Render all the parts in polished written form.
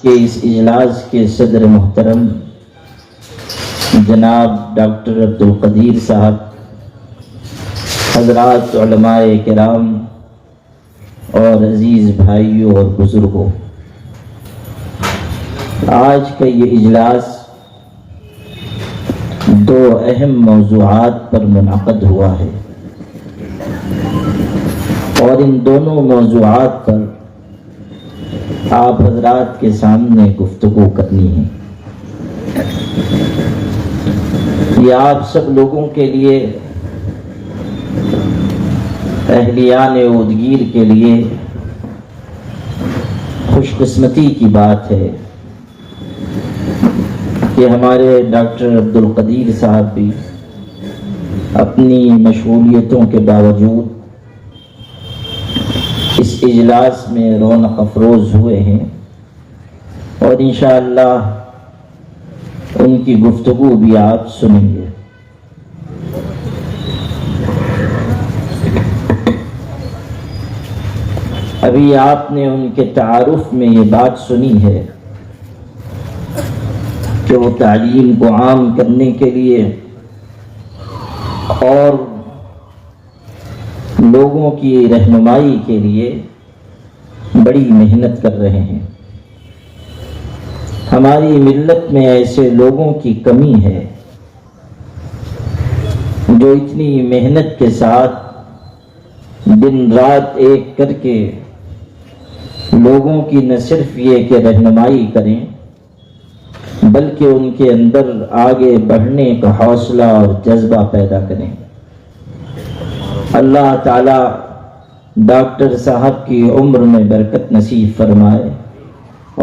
کہ اس اجلاس کے صدر محترم جناب ڈاکٹر عبدالقدیر صاحب، حضرات علماء کرام اور عزیز بھائیوں اور بزرگوں، آج کا یہ اجلاس دو اہم موضوعات پر منعقد ہوا ہے اور ان دونوں موضوعات پر آپ حضرات کے سامنے گفتگو کرنی ہے۔ یہ آپ سب لوگوں کے لیے، اہلیان عودگیر کے لیے خوش قسمتی کی بات ہے کہ ہمارے ڈاکٹر عبدالقدیر صاحب بھی اپنی مشغولیتوں کے باوجود اس اجلاس میں رونق افروز ہوئے ہیں اور انشاءاللہ ان کی گفتگو بھی آپ سنیں گے۔ ابھی آپ نے ان کے تعارف میں یہ بات سنی ہے کہ وہ تعلیم کو عام کرنے کے لیے اور لوگوں کی رہنمائی کے لیے بڑی محنت کر رہے ہیں۔ ہماری ملت میں ایسے لوگوں کی کمی ہے جو اتنی محنت کے ساتھ دن رات ایک کر کے لوگوں کی نہ صرف یہ کہ رہنمائی کریں بلکہ ان کے اندر آگے بڑھنے کا حوصلہ اور جذبہ پیدا کریں۔ اللہ تعالی ڈاکٹر صاحب کی عمر میں برکت نصیب فرمائے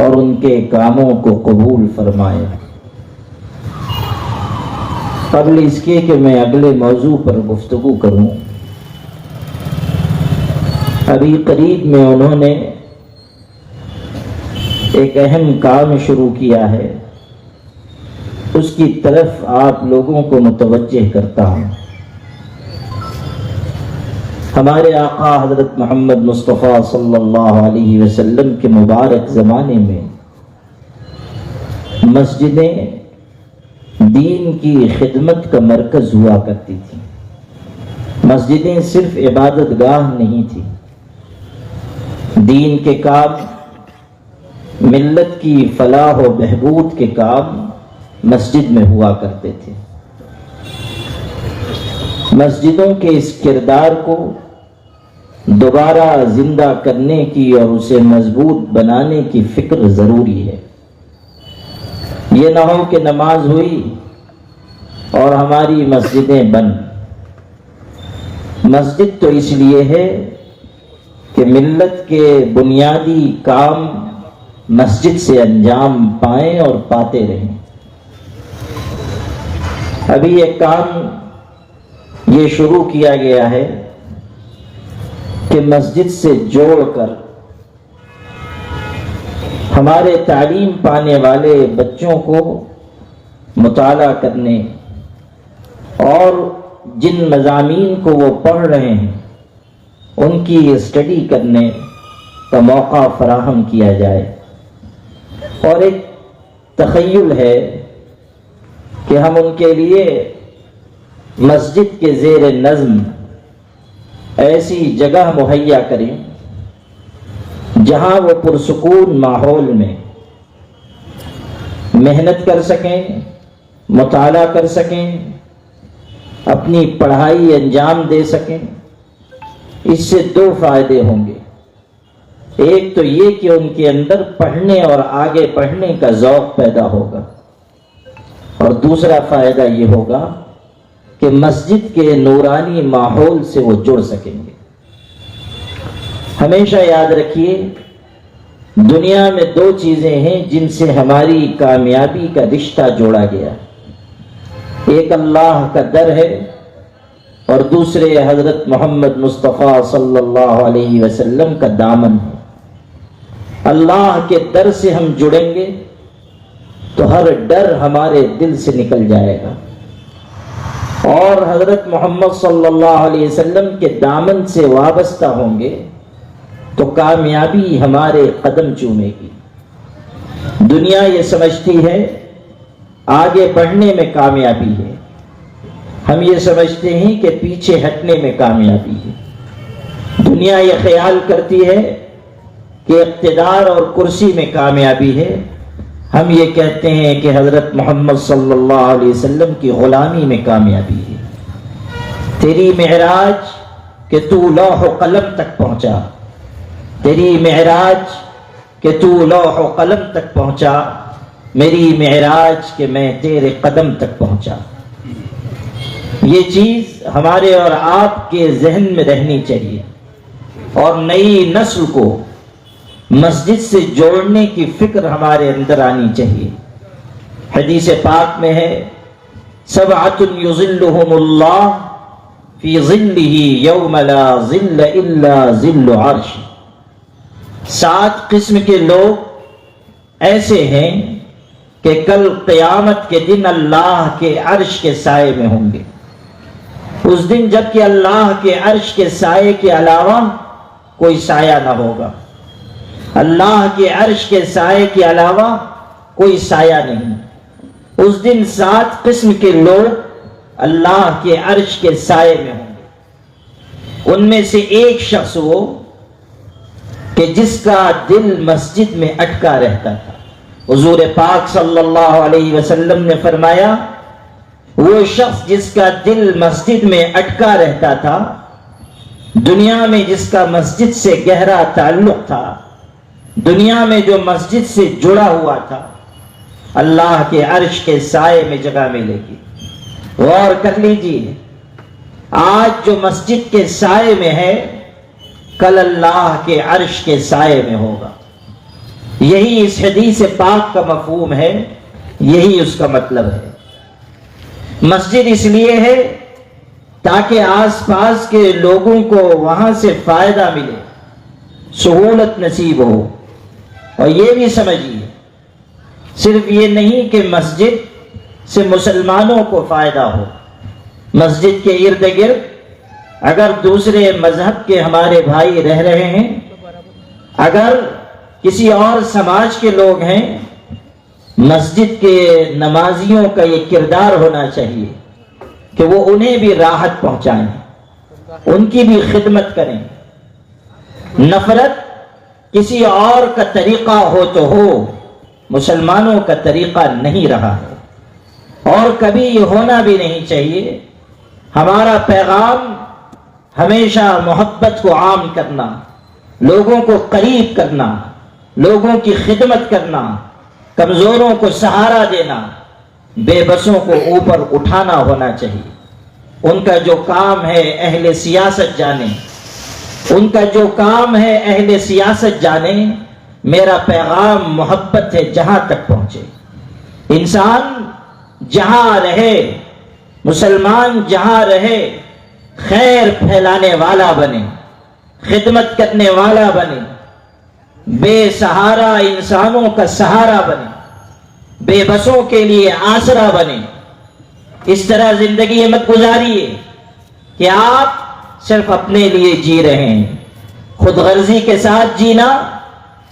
اور ان کے کاموں کو قبول فرمائے۔ قبل اس کے کہ میں اگلے موضوع پر گفتگو کروں، ابھی قریب میں انہوں نے ایک اہم کام شروع کیا ہے، اس کی طرف آپ لوگوں کو متوجہ کرتا ہوں۔ ہمارے آقا حضرت محمد مصطفیٰ صلی اللہ علیہ وسلم کے مبارک زمانے میں مسجدیں دین کی خدمت کا مرکز ہوا کرتی تھیں۔ مسجدیں صرف عبادت گاہ نہیں تھیں، دین کے کام، ملت کی فلاح و بہبود کے کام مسجد میں ہوا کرتے تھے۔ مسجدوں کے اس کردار کو دوبارہ زندہ کرنے کی اور اسے مضبوط بنانے کی فکر ضروری ہے۔ یہ نہ ہو کہ نماز ہوئی اور ہماری مسجدیں بند۔ مسجد تو اس لیے ہے کہ ملت کے بنیادی کام مسجد سے انجام پائیں اور پاتے رہیں۔ ابھی ایک کام یہ شروع کیا گیا ہے کہ مسجد سے جوڑ کر ہمارے تعلیم پانے والے بچوں کو مطالعہ کرنے اور جن مضامین کو وہ پڑھ رہے ہیں ان کی اسٹڈی کرنے کا موقع فراہم کیا جائے۔ اور ایک تخیل ہے کہ ہم ان کے لیے مسجد کے زیر نظم ایسی جگہ مہیا کریں جہاں وہ پرسکون ماحول میں محنت کر سکیں، مطالعہ کر سکیں، اپنی پڑھائی انجام دے سکیں۔ اس سے دو فائدے ہوں گے۔ ایک تو یہ کہ ان کے اندر پڑھنے اور آگے پڑھنے کا ذوق پیدا ہوگا، اور دوسرا فائدہ یہ ہوگا کہ مسجد کے نورانی ماحول سے وہ جڑ سکیں گے۔ ہمیشہ یاد رکھیے، دنیا میں دو چیزیں ہیں جن سے ہماری کامیابی کا رشتہ جوڑا گیا۔ ایک اللہ کا در ہے اور دوسرے حضرت محمد مصطفیٰ صلی اللہ علیہ وسلم کا دامن ہے۔ اللہ کے در سے ہم جڑیں گے تو ہر ڈر ہمارے دل سے نکل جائے گا، اور حضرت محمد صلی اللہ علیہ وسلم کے دامن سے وابستہ ہوں گے تو کامیابی ہمارے قدم چومے گی۔ دنیا یہ سمجھتی ہے آگے بڑھنے میں کامیابی ہے، ہم یہ سمجھتے ہیں کہ پیچھے ہٹنے میں کامیابی ہے۔ دنیا یہ خیال کرتی ہے کہ اقتدار اور کرسی میں کامیابی ہے، ہم یہ کہتے ہیں کہ حضرت محمد صلی اللہ علیہ وسلم کی غلامی میں کامیابی ہے۔ تیری معراج کہ تو لوح و قلم تک پہنچا، تیری معراج کہ تو لوح و قلم تک پہنچا، میری معراج کہ میں تیرے قدم تک پہنچا۔ یہ چیز ہمارے اور آپ کے ذہن میں رہنی چاہیے، اور نئی نسل کو مسجد سے جوڑنے کی فکر ہمارے اندر آنی چاہیے۔ حدیث پاک میں ہے سبعۃ یظلھم اللہ فی ظلہ یوم لا ظل الا ظل عرش، 7 قسم کے لوگ ایسے ہیں کہ کل قیامت کے دن اللہ کے عرش کے سائے میں ہوں گے۔ اس دن جب کہ اللہ کے عرش کے سائے کے علاوہ کوئی سایہ نہ ہوگا، اللہ کے عرش کے سائے کے علاوہ کوئی سایہ نہیں۔ اس دن 7 قسم کے لوگ اللہ کے عرش کے سائے میں ہوں گے۔ ان میں سے ایک شخص وہ کہ جس کا دل مسجد میں اٹکا رہتا تھا۔ حضور پاک صلی اللہ علیہ وسلم نے فرمایا وہ شخص جس کا دل مسجد میں اٹکا رہتا تھا، دنیا میں جس کا مسجد سے گہرا تعلق تھا، دنیا میں جو مسجد سے جڑا ہوا تھا، اللہ کے عرش کے سائے میں جگہ ملے گی۔ غور کر لیجیے، آج جو مسجد کے سائے میں ہے کل اللہ کے عرش کے سائے میں ہوگا۔ یہی اس حدیث پاک کا مفہوم ہے، یہی اس کا مطلب ہے۔ مسجد اس لیے ہے تاکہ آس پاس کے لوگوں کو وہاں سے فائدہ ملے، سہولت نصیب ہو۔ اور یہ بھی سمجھیے، صرف یہ نہیں کہ مسجد سے مسلمانوں کو فائدہ ہو، مسجد کے ارد گرد اگر دوسرے مذہب کے ہمارے بھائی رہ رہے ہیں، اگر کسی اور سماج کے لوگ ہیں، مسجد کے نمازیوں کا یہ کردار ہونا چاہیے کہ وہ انہیں بھی راحت پہنچائیں، ان کی بھی خدمت کریں۔ نفرت کسی اور کا طریقہ ہو تو ہو، مسلمانوں کا طریقہ نہیں رہا ہے اور کبھی یہ ہونا بھی نہیں چاہیے۔ ہمارا پیغام ہمیشہ محبت کو عام کرنا، لوگوں کو قریب کرنا، لوگوں کی خدمت کرنا، کمزوروں کو سہارا دینا، بے بسوں کو اوپر اٹھانا ہونا چاہیے۔ ان کا جو کام ہے اہل سیاست جانے، ان کا جو کام ہے اہل سیاست جانے، میرا پیغام محبت ہے جہاں تک پہنچے۔ انسان جہاں رہے، مسلمان جہاں رہے، خیر پھیلانے والا بنے، خدمت کرنے والا بنے، بے سہارا انسانوں کا سہارا بنے، بے بسوں کے لیے آسرا بنے۔ اس طرح زندگی مت گزاریے کہ آپ صرف اپنے لیے جی رہے ہیں۔ خود غرضی کے ساتھ جینا،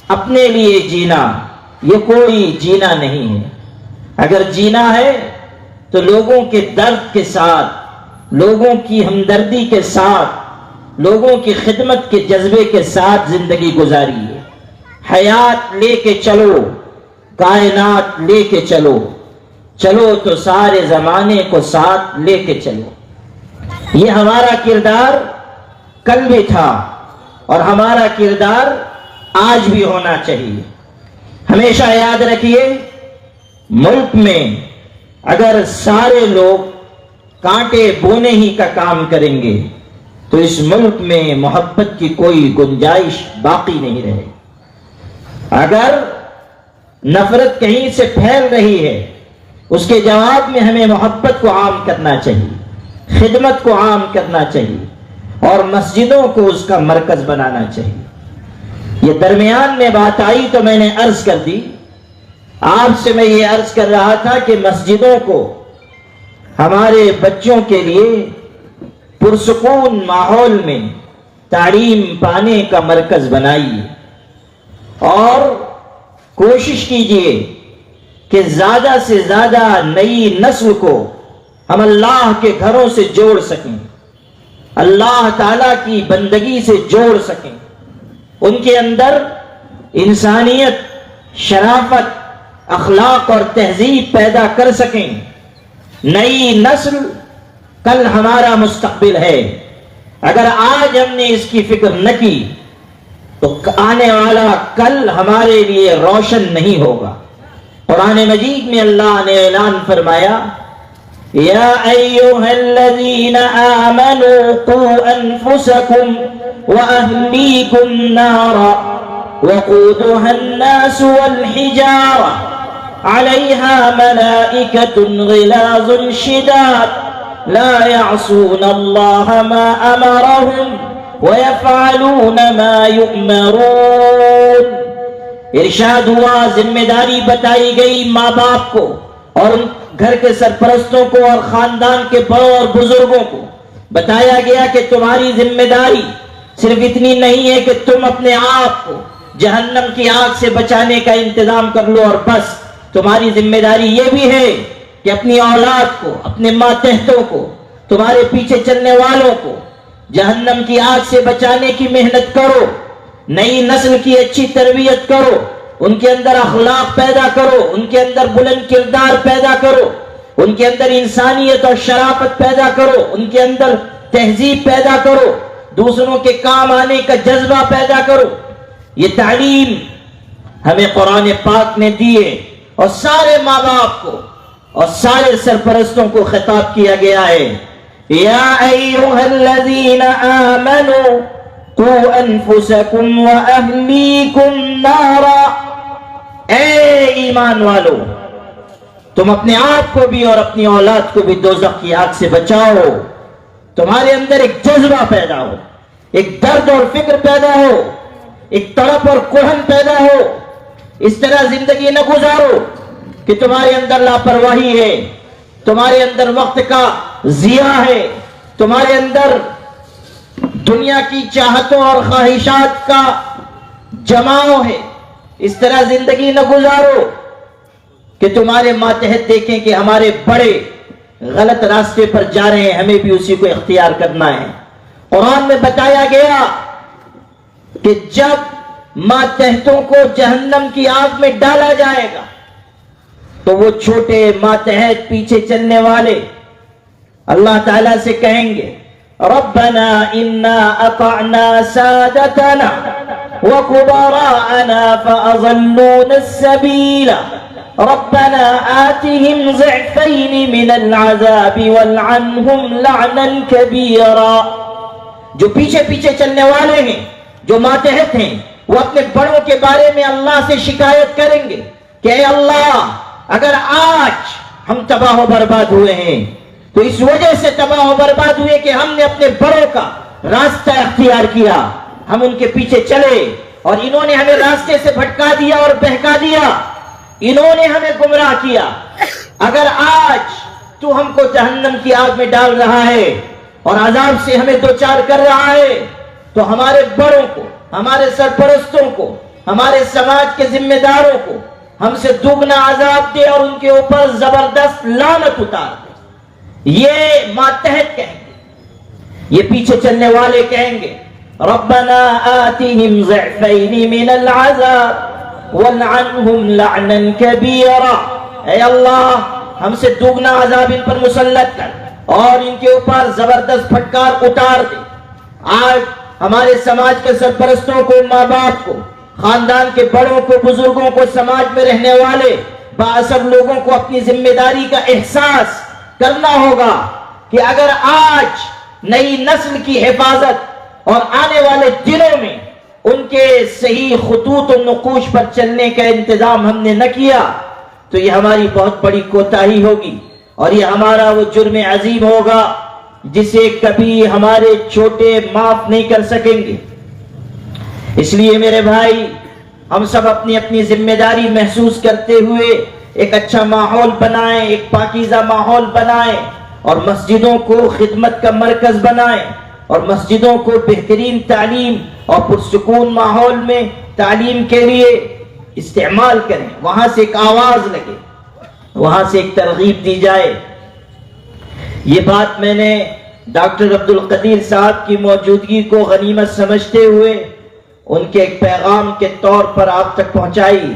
اپنے لیے جینا، یہ کوئی جینا نہیں ہے۔ اگر جینا ہے تو لوگوں کے درد کے ساتھ، لوگوں کی ہمدردی کے ساتھ، لوگوں کی خدمت کے جذبے کے ساتھ زندگی گزاریے۔ حیات لے کے چلو، کائنات لے کے چلو، چلو تو سارے زمانے کو ساتھ لے کے چلو۔ یہ ہمارا کردار کل بھی تھا اور ہمارا کردار آج بھی ہونا چاہیے۔ ہمیشہ یاد رکھیے، ملک میں اگر سارے لوگ کانٹے بونے ہی کا کام کریں گے تو اس ملک میں محبت کی کوئی گنجائش باقی نہیں رہے۔ اگر نفرت کہیں سے پھیل رہی ہے، اس کے جواب میں ہمیں محبت کو عام کرنا چاہیے، خدمت کو عام کرنا چاہیے اور مسجدوں کو اس کا مرکز بنانا چاہیے۔ یہ درمیان میں بات آئی تو میں نے عرض کر دی، آپ سے میں یہ عرض کر رہا تھا کہ مسجدوں کو ہمارے بچوں کے لیے پرسکون ماحول میں تعلیم پانے کا مرکز بنائیے اور کوشش کیجئے کہ زیادہ سے زیادہ نئی نسل کو ہم اللہ کے گھروں سے جوڑ سکیں، اللہ تعالیٰ کی بندگی سے جوڑ سکیں، ان کے اندر انسانیت، شرافت، اخلاق اور تہذیب پیدا کر سکیں۔ نئی نسل کل ہمارا مستقبل ہے، اگر آج ہم نے اس کی فکر نہ کی تو آنے والا کل ہمارے لیے روشن نہیں ہوگا۔ قرآن مجید میں اللہ نے اعلان فرمایا، یا ایھا الذین آمنوا قوا انفسکم واہلیکم نارا وقودها الناس والحجارہ علیہا ملائکۃ غلاظ شداد لا يعصون اللہ ما امرهم وَيَفْعَلُونَ مَا يُؤْمَرُونَ۔ ارشاد ہوا، ذمہ داری بتائی گئی ماں باپ کو اور گھر کے سرپرستوں کو اور خاندان کے بڑوں اور بزرگوں کو بتایا گیا کہ تمہاری ذمہ داری صرف اتنی نہیں ہے کہ تم اپنے آپ کو جہنم کی آگ سے بچانے کا انتظام کر لو اور بس، تمہاری ذمہ داری یہ بھی ہے کہ اپنی اولاد کو، اپنے ماتحتوں کو، تمہارے پیچھے چلنے والوں کو جہنم کی آگ سے بچانے کی محنت کرو، نئی نسل کی اچھی تربیت کرو، ان کے اندر اخلاق پیدا کرو، ان کے اندر بلند کردار پیدا کرو، ان کے اندر انسانیت اور شرافت پیدا کرو، ان کے اندر تہذیب پیدا کرو، دوسروں کے کام آنے کا جذبہ پیدا کرو۔ یہ تعلیم ہمیں قرآن پاک نے دی ہے اور سارے ماں باپ کو اور سارے سرپرستوں کو خطاب کیا گیا ہے، یا ایھا الذین آمنوا قوا انفسکم واہلیکم نارا، اے ایمان والو تم اپنے آپ کو بھی اور اپنی اولاد کو بھی دوزخ کی آگ سے بچاؤ۔ تمہارے اندر ایک جذبہ پیدا ہو، ایک درد اور فکر پیدا ہو، ایک تڑپ اور کوہن پیدا ہو۔ اس طرح زندگی نہ گزارو کہ تمہارے اندر لاپرواہی ہے، تمہارے اندر وقت کا ضیاع ہے، تمہارے اندر دنیا کی چاہتوں اور خواہشات کا جماؤ ہے۔ اس طرح زندگی نہ گزارو کہ تمہارے ماتحت دیکھیں کہ ہمارے بڑے غلط راستے پر جا رہے ہیں، ہمیں بھی اسی کو اختیار کرنا ہے۔ قرآن میں بتایا گیا کہ جب ماتحتوں کو جہنم کی آگ میں ڈالا جائے گا تو وہ چھوٹے ماتحت پیچھے چلنے والے اللہ تعالیٰ سے کہیں گے، ربنا انا اطعنا سادتنا وكبراءنا فأضلونا السبيل ربنا آتهم ضعفين من العذاب والعنهم لعنا كبيرا۔ جو پیچھے پیچھے چلنے والے ہیں، جو ماتحت ہیں، وہ اپنے بڑوں کے بارے میں اللہ سے شکایت کریں گے کہ اے اللہ، اگر آج ہم تباہ و برباد ہوئے ہیں تو اس وجہ سے تباہ و برباد ہوئے کہ ہم نے اپنے بڑوں کا راستہ اختیار کیا، ہم ان کے پیچھے چلے اور انہوں نے ہمیں راستے سے بھٹکا دیا اور بہکا دیا، انہوں نے ہمیں گمراہ کیا۔ اگر آج تو ہم کو جہنم کی آگ میں ڈال رہا ہے اور عذاب سے ہمیں دوچار کر رہا ہے تو ہمارے بڑوں کو، ہمارے سرپرستوں کو، ہمارے سماج کے ذمہ داروں کو ہم سے دگنا عذاب دے اور ان کے اوپر زبردست لعنت اتار دے۔ یہ ماتحت کہیں گے، یہ پیچھے چلنے والے کہیں گے، ربنا آتهم ضعفین من العذاب والعنهم لعنا کبیرا، اے اللہ ہم سے دگنا عذاب ان پر مسلط کر اور ان کے اوپر زبردست پھٹکار اتار دے۔ آج ہمارے سماج کے سرپرستوں کو، ماں باپ کو، خاندان کے بڑوں کو، بزرگوں کو، سماج میں رہنے والے بااثر لوگوں کو اپنی ذمہ داری کا احساس کرنا ہوگا کہ اگر آج نئی نسل کی حفاظت اور آنے والے دنوں میں ان کے صحیح خطوط و نقوش پر چلنے کا انتظام ہم نے نہ کیا تو یہ ہماری بہت بڑی کوتاہی ہوگی اور یہ ہمارا وہ جرم عظیم ہوگا جسے کبھی ہمارے چھوٹے معاف نہیں کر سکیں گے۔ اس لیے میرے بھائی، ہم سب اپنی اپنی ذمہ داری محسوس کرتے ہوئے ایک اچھا ماحول بنائیں، ایک پاکیزہ ماحول بنائیں اور مسجدوں کو خدمت کا مرکز بنائیں اور مسجدوں کو بہترین تعلیم اور پرسکون ماحول میں تعلیم کے لیے استعمال کریں، وہاں سے ایک آواز لگے، وہاں سے ایک ترغیب دی جائے۔ یہ بات میں نے ڈاکٹر عبد القدیر صاحب کی موجودگی کو غنیمت سمجھتے ہوئے ان کے ایک پیغام کے طور پر آپ تک پہنچائی۔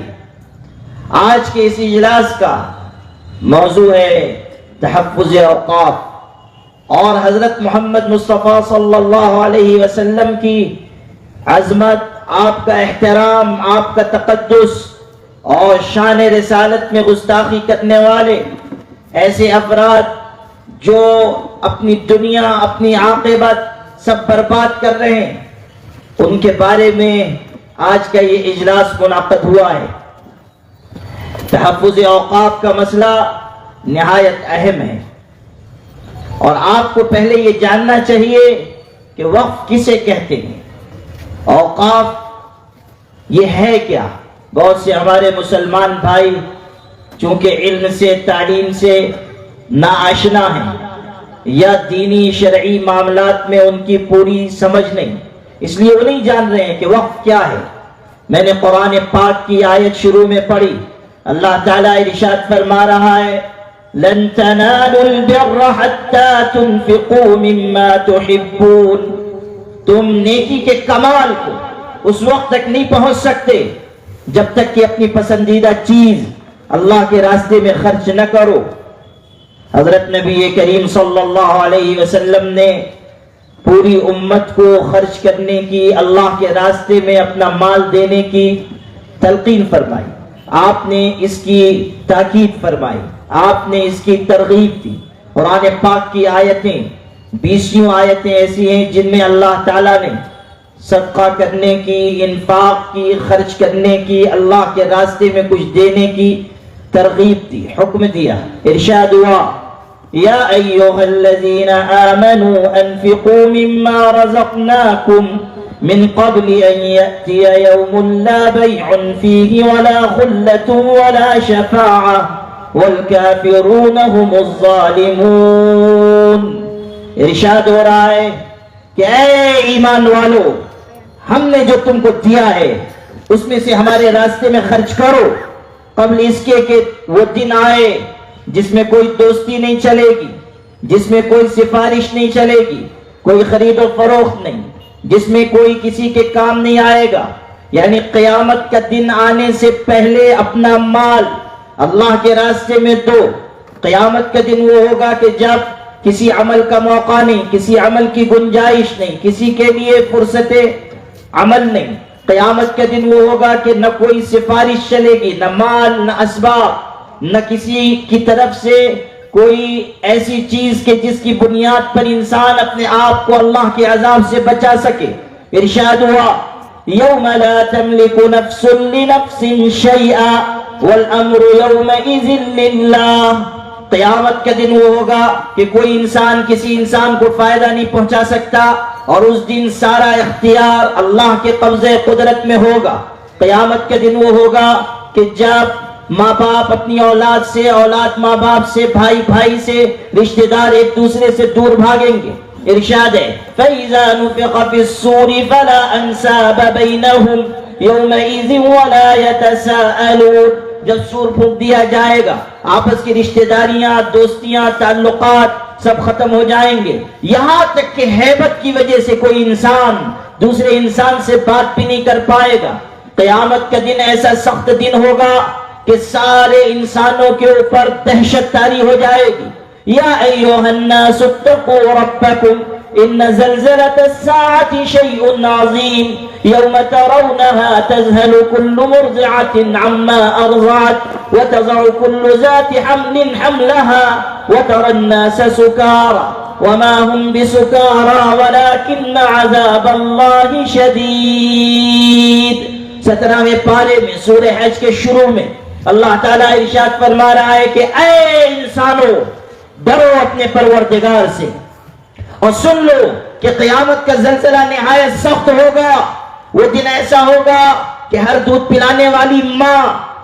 آج کے اس اجلاس کا موضوع ہے تحفظ اوقاف، اور حضرت محمد مصطفیٰ صلی اللہ علیہ وسلم کی عظمت، آپ کا احترام، آپ کا تقدس اور شان رسالت میں گستاخی کرنے والے ایسے افراد جو اپنی دنیا، اپنی عاقبت سب برباد کر رہے ہیں، ان کے بارے میں آج کا یہ اجلاس منعقد ہوا ہے۔ تحفظ اوقاف کا مسئلہ نہایت اہم ہے، اور آپ کو پہلے یہ جاننا چاہیے کہ وقف کسے کہتے ہیں، اوقاف یہ ہے کیا۔ بہت سے ہمارے مسلمان بھائی چونکہ علم سے، تعلیم سے ناآشنا ہیں، یا دینی شرعی معاملات میں ان کی پوری سمجھ نہیں، اس لیے وہ نہیں جان رہے ہیں کہ وقف کیا ہے۔ میں نے قرآن پاک کی آیت شروع میں پڑھی، اللہ تعالیٰ ارشاد فرما رہا ہے لن تنالوا البر حتى تنفقوا مما تحبون، تم نیکی کے کمال کو اس وقت تک نہیں پہنچ سکتے جب تک کہ اپنی پسندیدہ چیز اللہ کے راستے میں خرچ نہ کرو۔ حضرت نبی کریم صلی اللہ علیہ وسلم نے پوری امت کو خرچ کرنے کی، اللہ کے راستے میں اپنا مال دینے کی تلقین فرمائی، آپ نے اس کی تاکید فرمائی، آپ نے اس کی ترغیب دی۔ قرآن پاک کی آیتیں 20 آیتیں ایسی ہیں جن میں اللہ تعالیٰ نے صدقہ کرنے کی، انفاق کی، خرچ کرنے کی، اللہ کے راستے میں کچھ دینے کی ترغیب دی، حکم دیا۔ ارشاد ہوا یا ایھا الذین آمنوا انفقوا مما رزقناکم من قبل ان یأتی یوم لا بیع فیہ ولا خلة ولا شفاعة والکافرون هم الظالمون۔ ارشاد ہو رہا ہے کہ اے ایمان والو، ہم نے جو تم کو دیا ہے اس میں سے ہمارے راستے میں خرچ کرو، قبل اس کے کہ وہ دن آئے جس میں کوئی دوستی نہیں چلے گی، جس میں کوئی سفارش نہیں چلے گی، کوئی خرید و فروخت نہیں، جس میں کوئی کسی کے کام نہیں آئے گا۔ یعنی قیامت کا دن آنے سے پہلے اپنا مال اللہ کے راستے میں دو۔ قیامت کا دن وہ ہوگا کہ جب کسی عمل کا موقع نہیں، کسی عمل کی گنجائش نہیں، کسی کے لیے فرصت عمل نہیں۔ قیامت کا دن وہ ہوگا کہ نہ کوئی سفارش چلے گی، نہ مال، نہ اسباب، نہ کسی کی طرف سے کوئی ایسی چیز کہ جس کی بنیاد پر انسان اپنے آپ کو اللہ کے عذاب سے بچا سکے۔ ارشاد ہوا یوم لا تملک نفس لنفس شیئا والامر یومئذ للہ۔ قیامت کا دن وہ ہوگا کہ کوئی انسان کسی انسان کو فائدہ نہیں پہنچا سکتا، اور اس دن سارا اختیار اللہ کے قبضے قدرت میں ہوگا۔ قیامت کا دن وہ ہوگا کہ جب ماں باپ اپنی اولاد سے، اولاد ماں باپ سے، بھائی بھائی سے، رشتہ دار ایک دوسرے سے دور بھاگیں گے۔ ارشاد ہے فَإِذَا نُفِخَ فِي الصُّورِ فَلَا أَنْسَابَ بَيْنَهُمْ يَوْمَئِذٍ وَلَا يَتَسَاءَلُونَ۔ جب سور پھونک دیا جائے گا، آپس کی رشتہ داریاں، دوستیاں، تعلقات سب ختم ہو جائیں گے، یہاں تک کہ ہیبت کی وجہ سے کوئی انسان دوسرے انسان سے بات بھی نہیں کر پائے گا۔ قیامت کا دن ایسا سخت دن ہوگا کہ سارے انسانوں کے اوپر دہشت طاری ہو جائے گی۔ یا ایھا الناس اتقوا ربکم ان زلزلۃ الساعۃ شیء عظیم یوم ترونها تذهل كل مرضعة عما ارضعت وتضع كل ذات حمل حملها وترى الناس سكارى وما هم بسكارى ولكن عذاب الله شدید۔ 17ویں پارے میں سورہ حج کے شروع میں اللہ تعالیٰ ارشاد فرما رہا ہے کہ اے انسانو، ڈرو اپنے پروردگار سے اور سن لو کہ قیامت کا زلزلہ نہایت سخت ہوگا۔ وہ دن ایسا ہوگا کہ ہر دودھ پلانے والی ماں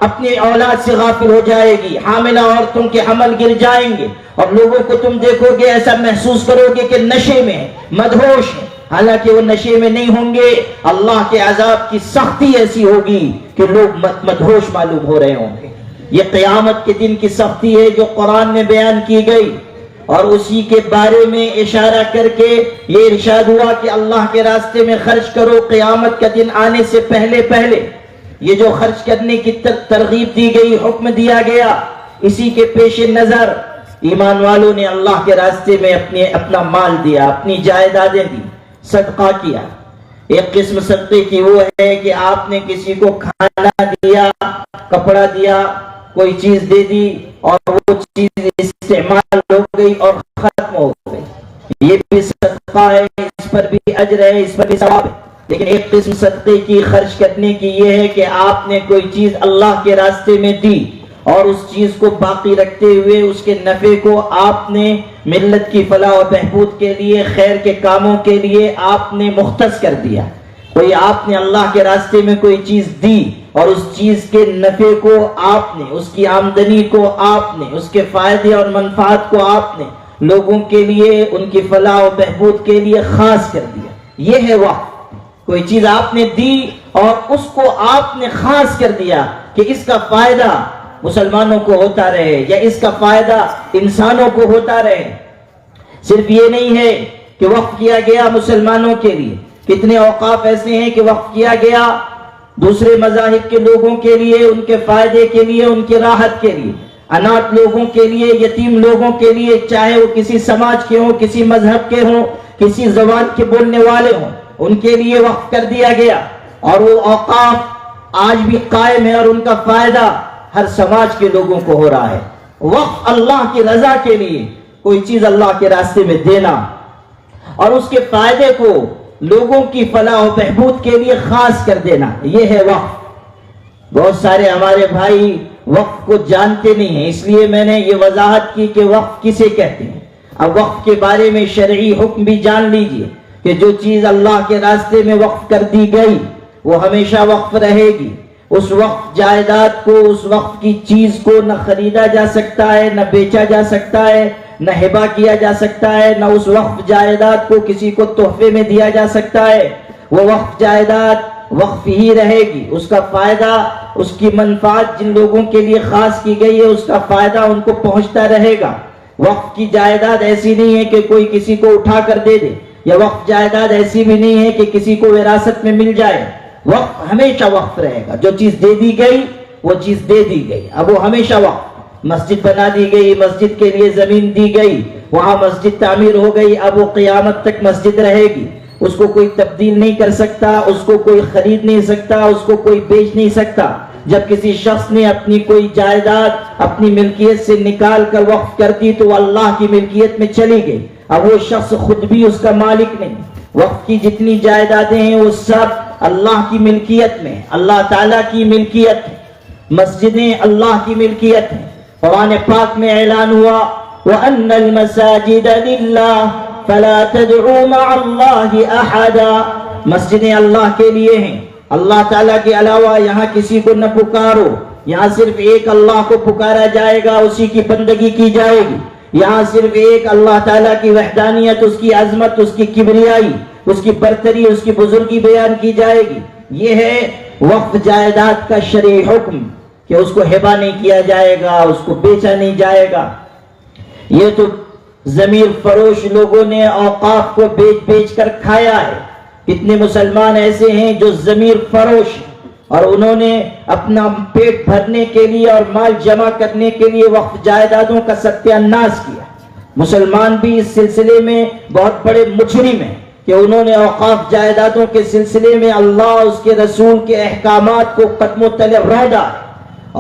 اپنی اولاد سے غافل ہو جائے گی، حاملہ عورتوں کے حمل گر جائیں گے، اور لوگوں کو تم دیکھو گے ایسا محسوس کرو گے کہ نشے میں ہیں، مدہوش ہیں، حالانکہ وہ نشے میں نہیں ہوں گے، اللہ کے عذاب کی سختی ایسی ہوگی کہ لوگ مدہوش معلوم ہو رہے ہوں گے۔ یہ قیامت کے دن کی سختی ہے جو قرآن میں بیان کی گئی، اور اسی کے بارے میں اشارہ کر کے یہ ارشاد ہوا کہ اللہ کے راستے میں خرچ کرو قیامت کا دن آنے سے پہلے پہلے۔ یہ جو خرچ کرنے کی ترغیب دی گئی، حکم دیا گیا، اسی کے پیش نظر ایمان والوں نے اللہ کے راستے میں اپنا مال دیا، اپنی جائیدادیں دی، صدقہ کیا۔ ایک قسم صدقے کی وہ ہے کہ آپ نے کسی کو کھانا دیا، کپڑا دیا، کوئی چیز دے دی اور وہ چیز استعمال ہو گئی اور ختم ہو گئی، یہ بھی صدقہ ہے، اس پر بھی اجر ہے، اس پر بھی ثواب ہے۔ لیکن ایک قسم صدقے کی، خرچ کرنے کی یہ ہے کہ آپ نے کوئی چیز اللہ کے راستے میں دی اور اس چیز کو باقی رکھتے ہوئے اس کے نفع کو آپ نے ملت کی فلاح و بہبود کے لیے، خیر کے کاموں کے لیے آپ نے مختص کر دیا۔ کوئی آپ نے اللہ کے راستے میں کوئی چیز دی اور اس چیز کے نفع کو آپ نے، اس کی آمدنی کو آپ نے، اس کے فائدے اور منفعت کو آپ نے لوگوں کے لیے، ان کی فلاح و بہبود کے لیے خاص کر دیا، یہ ہے وقف۔ کوئی چیز آپ نے دی اور اس کو آپ نے خاص کر دیا کہ اس کا فائدہ مسلمانوں کو ہوتا رہے یا اس کا فائدہ انسانوں کو ہوتا رہے۔ صرف یہ نہیں ہے کہ وقف کیا گیا مسلمانوں کے لیے، کتنے اوقاف ایسے ہیں کہ وقف کیا گیا دوسرے مذاہب کے لوگوں کے لیے، ان کے فائدے کے لیے، ان کی راحت کے لیے، اناتھ لوگوں کے لیے، یتیم لوگوں کے لیے، چاہے وہ کسی سماج کے ہوں، کسی مذہب کے ہوں، کسی زبان کے بولنے والے ہوں، ان کے لیے وقف کر دیا گیا، اور وہ اوقاف آج بھی قائم ہے اور ان کا فائدہ ہر سماج کے لوگوں کو ہو رہا ہے۔ وقف اللہ کی رضا کے لیے کوئی چیز اللہ کے راستے میں دینا اور اس کے فائدے کو لوگوں کی فلاح و بہبود کے لیے خاص کر دینا، یہ ہے وقف۔ بہت سارے ہمارے بھائی وقف کو جانتے نہیں ہیں، اس لیے میں نے یہ وضاحت کی کہ وقف کسے کہتے ہیں۔ اب وقف کے بارے میں شرعی حکم بھی جان لیجئے کہ جو چیز اللہ کے راستے میں وقف کر دی گئی وہ ہمیشہ وقف رہے گی۔ اس وقف جائیداد کو، اس وقف کی چیز کو نہ خریدا جا سکتا ہے، نہ بیچا جا سکتا ہے، نہ ہبہ کیا جا سکتا ہے، نہ اس وقف جائیداد کو کسی کو تحفے میں دیا جا سکتا ہے۔ وہ وقف جائیداد وقف ہی رہے گی، اس کا فائدہ، اس کی منفعت جن لوگوں کے لیے خاص کی گئی ہے اس کا فائدہ ان کو پہنچتا رہے گا۔ وقف کی جائیداد ایسی نہیں ہے کہ کوئی کسی کو اٹھا کر دے دے، یا وقف جائیداد ایسی بھی نہیں ہے کہ کسی کو وراثت میں مل جائے۔ وقف ہمیشہ وقف رہے گا، جو چیز دے دی گئی وہ چیز دے دی گئی، اب وہ ہمیشہ وقف۔ مسجد بنا دی گئی، مسجد کے لیے زمین دی گئی، وہاں مسجد تعمیر ہو گئی، اب وہ قیامت تک مسجد رہے گی، اس کو کوئی تبدیل نہیں کر سکتا، اس کو کوئی خرید نہیں سکتا، اس کو کوئی بیچ نہیں سکتا۔ جب کسی شخص نے اپنی کوئی جائیداد اپنی ملکیت سے نکال کر وقف کر دی تو وہ اللہ کی ملکیت میں چلی گئی، اب وہ شخص خود بھی اس کا مالک نہیں۔ وقف کی جتنی جائیدادیں ہیں وہ سب اللہ کی ملکیت میں، اللہ تعالیٰ کی ملکیت ہے۔ مسجدیں اللہ کی ملکیت ہیں۔ قرآن پاک میں اعلان ہوا وَأَنَّ الْمَسَاجِدَ لِلَّهِ فَلَا تَدْعُوا مَعَ اللَّهِ أَحَدًا، مسجدیں اللہ کے لیے ہیں، اللہ تعالیٰ کے علاوہ یہاں کسی کو نہ پکارو، یہاں صرف ایک اللہ کو پکارا جائے گا، اسی کی بندگی کی جائے گی، یہاں صرف ایک اللہ تعالیٰ کی وحدانیت، اس کی عظمت، اس کی کبریائی، اس کی برتری، اس کی بزرگی بیان کی جائے گی۔ یہ ہے وقف جائیداد کا شرعی حکم کہ اس کو ہبہ نہیں کیا جائے گا، اس کو بیچا نہیں جائے گا۔ یہ تو ضمیر فروش لوگوں نے اوقاف کو بیچ بیچ کر کھایا ہے۔ کتنے مسلمان ایسے ہیں جو ضمیر فروش ہیں اور انہوں نے اپنا پیٹ بھرنے کے لیے اور مال جمع کرنے کے لیے وقف جائیدادوں کا ستیہ ناش کیا۔ مسلمان بھی اس سلسلے میں بہت بڑے مجرم ہیں کہ انہوں نے اوقاف جائیدادوں کے سلسلے میں اللہ اس کے رسول کے احکامات کو قدم و تلے روندا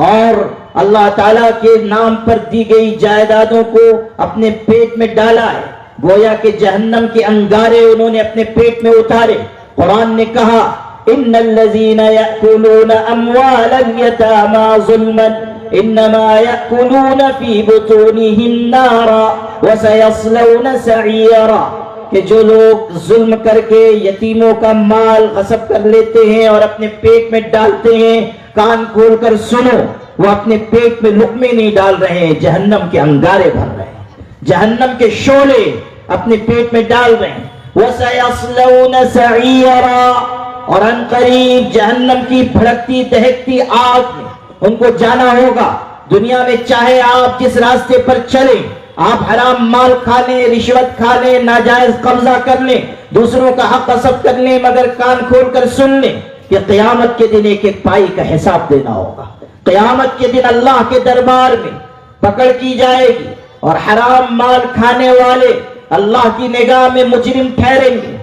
اور اللہ تعالیٰ کے نام پر دی گئی جائیدادوں کو اپنے پیٹ میں ڈالا ہے، گویا کہ جہنم کے انگارے انہوں نے اپنے پیٹ میں اتارے۔ قرآن نے کہا ان الذین یأکلون اموال الیتامی ظلما انما یأکلون فی بطونہم نارا وسیصلون سعیرا، کہ جو لوگ ظلم کر کے یتیموں کا مال غصب کر لیتے ہیں اور اپنے پیٹ میں ڈالتے ہیں، کان کھول کر سنو، وہ اپنے پیٹ میں لقمے نہیں ڈال رہے ہیں، جہنم کے انگارے بھر رہے ہیں، جہنم کے شعلے اپنے پیٹ میں ڈال رہے ہیں۔ وَسَيَصْلَوْنَ سَعِيرًا، اور ان قریب جہنم کی بھڑکتی دہکتی آگ میں ان کو جانا ہوگا۔ دنیا میں چاہے آپ جس راستے پر چلیں، آپ حرام مال کھا لیں، رشوت کھا لیں، ناجائز قبضہ کر لیں، دوسروں کا حق غصب کر لیں، مگر کان کھول کر سن لیں کہ قیامت کے دن ایک ایک پائی کا حساب دینا ہوگا۔ قیامت کے دن اللہ کے دربار میں پکڑ کی جائے گی، اور حرام مال کھانے والے اللہ کی نگاہ میں مجرم ٹھہریں گے۔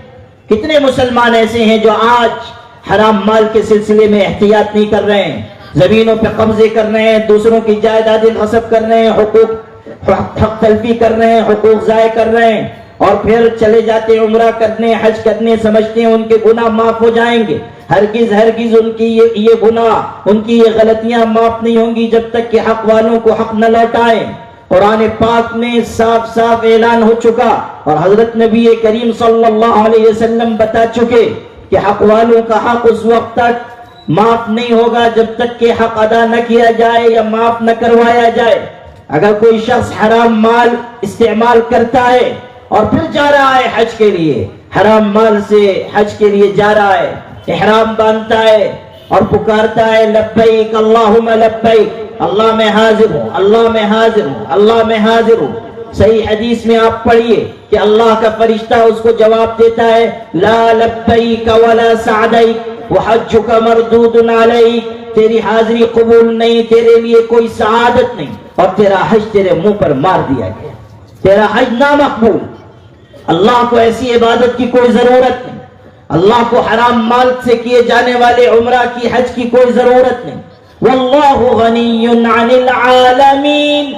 کتنے مسلمان ایسے ہیں جو آج حرام مال کے سلسلے میں احتیاط نہیں کر رہے ہیں، زمینوں پہ قبضے کر رہے ہیں، دوسروں کی جائیدادیں غصب کر رہے ہیں، حق تلفی کر رہے ہیں، حقوق ضائع کر رہے ہیں، اور پھر چلے جاتے ہیں عمرہ کرنے، حج کرنے، سمجھتے ہیں ان کے گناہ معاف ہو جائیں گے۔ ہرگز ہرگز ان کی یہ گناہ، ان کی یہ غلطیاں معاف نہیں ہوں گی جب تک کہ حق والوں کو حق نہ لوٹائیں۔ قرآن پاک میں صاف صاف اعلان ہو چکا، اور حضرت نبی کریم صلی اللہ علیہ وسلم بتا چکے کہ حق والوں کا حق اس وقت تک معاف نہیں ہوگا جب تک کہ حق ادا نہ کیا جائے یا معاف نہ کروایا جائے۔ اگر کوئی شخص حرام مال استعمال کرتا ہے اور پھر جا رہا ہے حج کے لیے، حرام مال سے حج کے لیے جا رہا ہے، احرام باندھتا ہے اور پکارتا ہے لبیک اللہم لبیک، اللہ میں حاضر ہوں، اللہ میں حاضر ہوں، اللہ میں حاضر ہوں۔ صحیح حدیث میں آپ پڑھیے کہ اللہ کا فرشتہ اس کو جواب دیتا ہے لا لبیک ولا سعدیک وحجک مردود علیک، تیری حاضری قبول نہیں، تیرے لیے کوئی سعادت نہیں، اور تیرا حج تیرے منہ پر مار دیا گیا، تیرا حج نامقبول۔ اللہ کو ایسی عبادت کی کوئی ضرورت نہیں، اللہ کو حرام مال سے کیے جانے والے عمرہ کی حج کی کوئی ضرورت نہیں۔ واللہ غنی عن العالمین،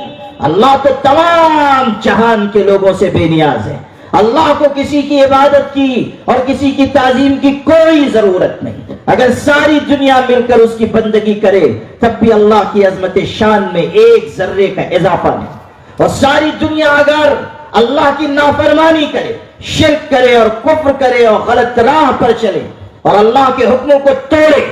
اللہ تو تمام جہان کے لوگوں سے بے نیاز ہے۔ اللہ کو کسی کی عبادت کی اور کسی کی تعظیم کی کوئی ضرورت نہیں۔ اگر ساری دنیا مل کر اس کی بندگی کرے تب بھی اللہ کی عظمت شان میں ایک ذرے کا اضافہ نہیں، اور ساری دنیا اگر اللہ کی نافرمانی کرے، شرک کرے اور کفر کرے اور غلط راہ پر چلے اور اللہ کے حکموں کو توڑے،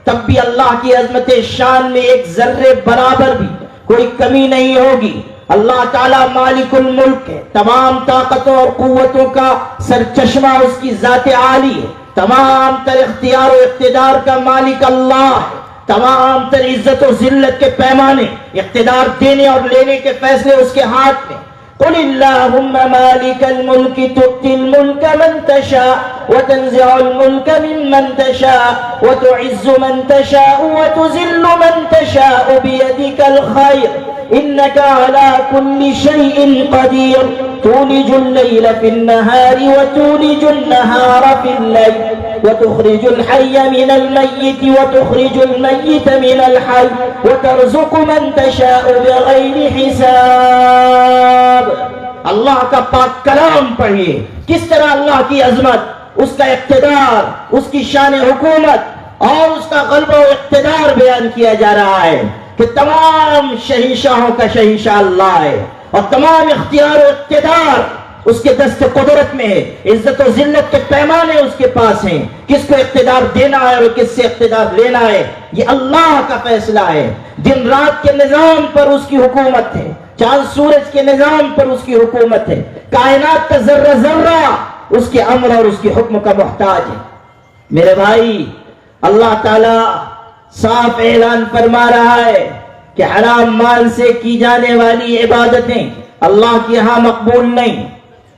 تب بھی اللہ کی عظمت شان میں ایک ذرے برابر بھی کوئی کمی نہیں ہوگی۔ اللہ تعالیٰ مالک الملک ہے، تمام طاقتوں اور قوتوں کا سرچشمہ اس کی ذات عالی ہے، تمام تر اختیار و اقتدار کا مالک اللہ ہے، تمام تر عزت و ذلت کے پیمانے، اقتدار دینے اور لینے کے فیصلے اس کے ہاتھ میں۔ قل اللہم مالک الملک تؤتی الملک من تشاء وتنزع الملک ممن تشاء وتعز من تشاء وتذل من تشاء بیدک الخیر انک علی کل شیء قدیر تولج اللیل فی النہار وتولج النہار فی اللیل وتخرج الحی من المیت وتخرج المیت من الحی وترزق من تشاء بغیر حساب۔ اللہ کا پاک کلام پڑھیے، کس طرح اللہ کی عظمت، اس کا اقتدار، اس کی شان حکومت اور اس کا غلبہ و اقتدار بیان کیا جا رہا ہے کہ تمام شہنشاہوں کا شہنشاہ اللہ ہے، اور تمام اختیار و اقتدار اس کے دست قدرت میں ہے، عزت و ذلت کے پیمانے اس کے پاس ہیں، کس کو اقتدار دینا ہے اور کس سے اقتدار لینا ہے یہ اللہ کا فیصلہ ہے۔ دن رات کے نظام پر اس کی حکومت ہے، چاند سورج کے نظام پر اس کی حکومت ہے، کائنات کا ذرہ ذرہ اس کے امر اور اس کے حکم کا محتاج ہے۔ میرے بھائی، اللہ تعالیٰ صاف اعلان فرما رہا ہے کہ حرام مال سے کی جانے والی عبادتیں اللہ کے ہاں مقبول نہیں۔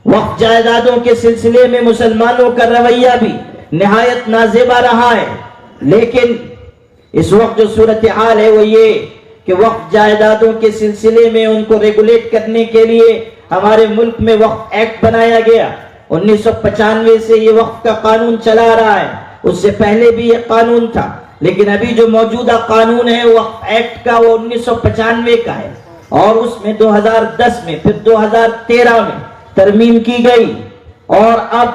وقف جائیدادوں کے سلسلے میں مسلمانوں کا رویہ بھی نہایت نازیبا رہا ہے، لیکن اس وقت جو صورتحال ہے وہ یہ کہ وقف جائیدادوں کے سلسلے میں ان کو ریگولیٹ کرنے کے لیے ہمارے ملک میں وقف ایکٹ بنایا گیا۔ 1995 سے یہ وقف کا قانون چلا رہا ہے، اس سے پہلے بھی یہ قانون تھا، لیکن ابھی جو موجودہ قانون ہے وقف ایکٹ کا وہ 1995 کا ہے، اور اس میں 2010 میں پھر 2013 میں ترمیم کی گئی، اور اب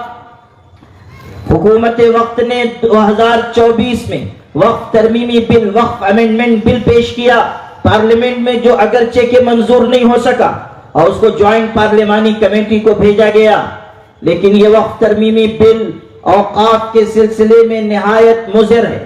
حکومت وقت نے 2024 میں وقف ترمیمی بل، وقف امینڈمنٹ بل پیش کیا پارلیمنٹ میں، جو اگرچہ کہ منظور نہیں ہو سکا اور اس کو جوائنٹ پارلیمانی کمیٹی کو بھیجا گیا، لیکن یہ وقف ترمیمی بل اوقاف کے سلسلے میں نہایت مضر ہے۔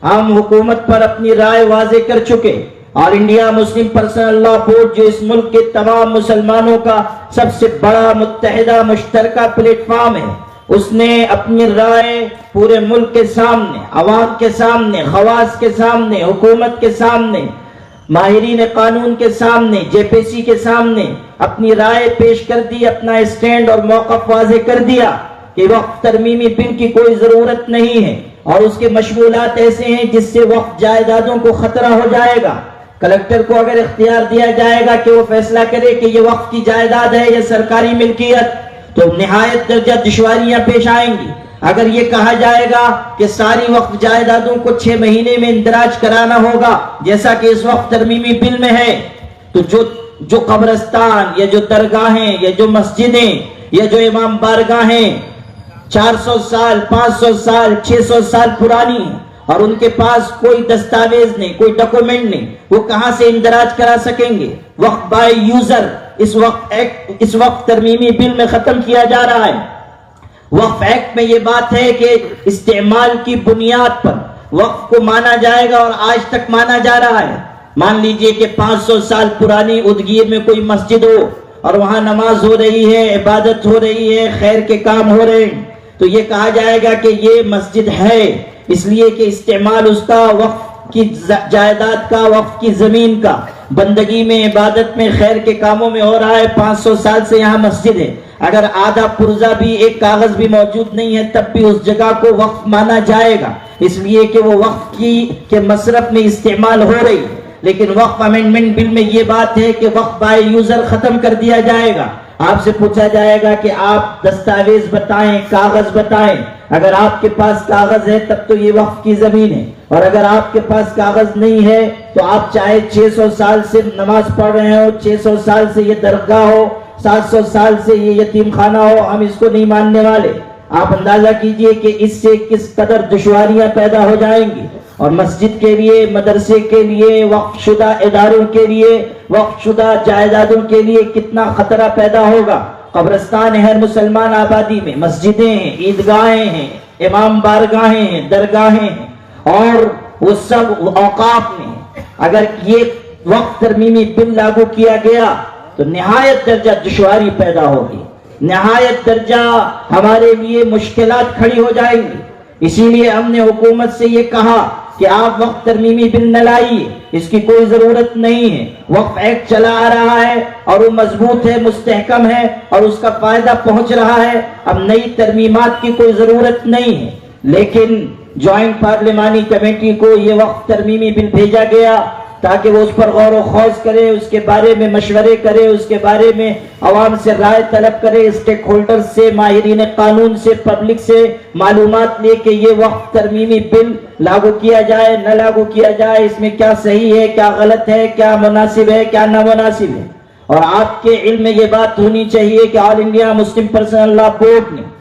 ہم حکومت پر اپنی رائے واضح کر چکے، اور انڈیا مسلم پرسنل لا بورڈ جو اس ملک کے تمام مسلمانوں کا سب سے بڑا متحدہ مشترکہ پلیٹ فارم ہے، اس نے اپنی رائے پورے ملک کے سامنے، عوام کے سامنے، خواص کے سامنے، حکومت کے سامنے، ماہرین قانون کے سامنے، جے پی سی کے سامنے اپنی رائے پیش کر دی، اپنا اسٹینڈ اور موقف واضح کر دیا کہ وقف ترمیمی بل کی کوئی ضرورت نہیں ہے اور اس کے مشمولات ایسے ہیں جس سے وقف جائیدادوں کو خطرہ ہو جائے گا۔ کلکٹر کو اگر اختیار دیا جائے گا کہ وہ فیصلہ کرے کہ یہ وقف کی جائیداد ہے یا سرکاری ملکیت، تو نہایت درجہ دشواریاں پیش آئیں گی۔ اگر یہ کہا جائے گا کہ ساری وقف جائیدادوں کو 6 مہینے میں اندراج کرانا ہوگا جیسا کہ اس وقت ترمیمی بل میں ہے، تو جو قبرستان یا جو درگاہیں یا جو مسجدیں یا جو امام بارگاہیں 400 سال، 500 سال، 600 سال پرانی ہیں اور ان کے پاس کوئی دستاویز نہیں، کوئی ڈاکومنٹ نہیں، وہ کہاں سے اندراج کرا سکیں گے؟ وقف بائی یوزر اس وقت ترمیمی بل میں ختم کیا جا رہا ہے۔ وقف ایکٹ میں یہ بات ہے کہ استعمال کی بنیاد پر وقف کو مانا جائے گا اور آج تک مانا جا رہا ہے۔ مان لیجئے کہ 500 سال پرانی ادگیر میں کوئی مسجد ہو اور وہاں نماز ہو رہی ہے، عبادت ہو رہی ہے، خیر کے کام ہو رہے ہیں، تو یہ کہا جائے گا کہ یہ مسجد ہے، اس لیے کہ استعمال اس کا وقف کی جائیداد کا، وقف کی زمین کا، بندگی میں، عبادت میں، خیر کے کاموں میں ہو رہا ہے۔ 500 سال سے یہاں مسجد ہے، اگر آدھا پرزہ بھی، ایک کاغذ بھی موجود نہیں ہے تب بھی اس جگہ کو وقف مانا جائے گا، اس لیے کہ وہ وقف کے مصرف میں استعمال ہو رہی ہے۔ لیکن وقف امینڈمنٹ بل میں یہ بات ہے کہ وقف بائی یوزر ختم کر دیا جائے گا۔ آپ سے پوچھا جائے گا کہ آپ دستاویز بتائیں، کاغذ بتائیں۔ اگر آپ کے پاس کاغذ ہے تب تو یہ وقف کی زمین ہے، اور اگر آپ کے پاس کاغذ نہیں ہے تو آپ چاہے 600 سال سے نماز پڑھ رہے ہو، 600 سال سے یہ درگاہ ہو، 700 سال سے یہ یتیم خانہ ہو، ہم اس کو نہیں ماننے والے۔ آپ اندازہ کیجئے کہ اس سے کس قدر دشواریاں پیدا ہو جائیں گی، اور مسجد کے لیے، مدرسے کے لیے، وقف شدہ اداروں کے لیے، وقف شدہ جائیدادوں کے لیے کتنا خطرہ پیدا ہوگا۔ قبرستان ہر مسلمان آبادی میں، مسجدیں ہیں، عیدگاہیں ہیں، امام بارگاہیں ہیں، درگاہیں ہیں، اور وہ سب اوقاف میں ہیں۔ اگر یہ وقف ترمیمی بل لاگو کیا گیا تو نہایت درجہ دشواری پیدا ہوگی، نہایت درجہ ہمارے لیے مشکلات کھڑی ہو جائیں گی۔ اسی لیے ہم نے حکومت سے یہ کہا کہ آپ وقف ترمیمی بل نہ لائیے، اس کی کوئی ضرورت نہیں ہے۔ وقف ایکٹ چلا آ رہا ہے اور وہ مضبوط ہے، مستحکم ہے اور اس کا فائدہ پہنچ رہا ہے، اب نئی ترمیمات کی کوئی ضرورت نہیں ہے۔ لیکن جوائنٹ پارلیمانی کمیٹی کو یہ وقف ترمیمی بل بھیجا گیا تاکہ وہ اس پر غور و خوض کرے، اس کے بارے میں مشورے کرے، اس کے بارے میں عوام سے رائے طلب کرے، اسٹیک ہولڈر سے، ماہرین قانون سے، پبلک سے معلومات لے کے یہ وقف ترمیمی بل لاگو کیا جائے، نہ لاگو کیا جائے، اس میں کیا صحیح ہے، کیا غلط ہے، کیا مناسب ہے، کیا نامناسب ہے۔ اور آپ کے علم میں یہ بات ہونی چاہیے کہ آل انڈیا مسلم پرسنل لا بورڈ نے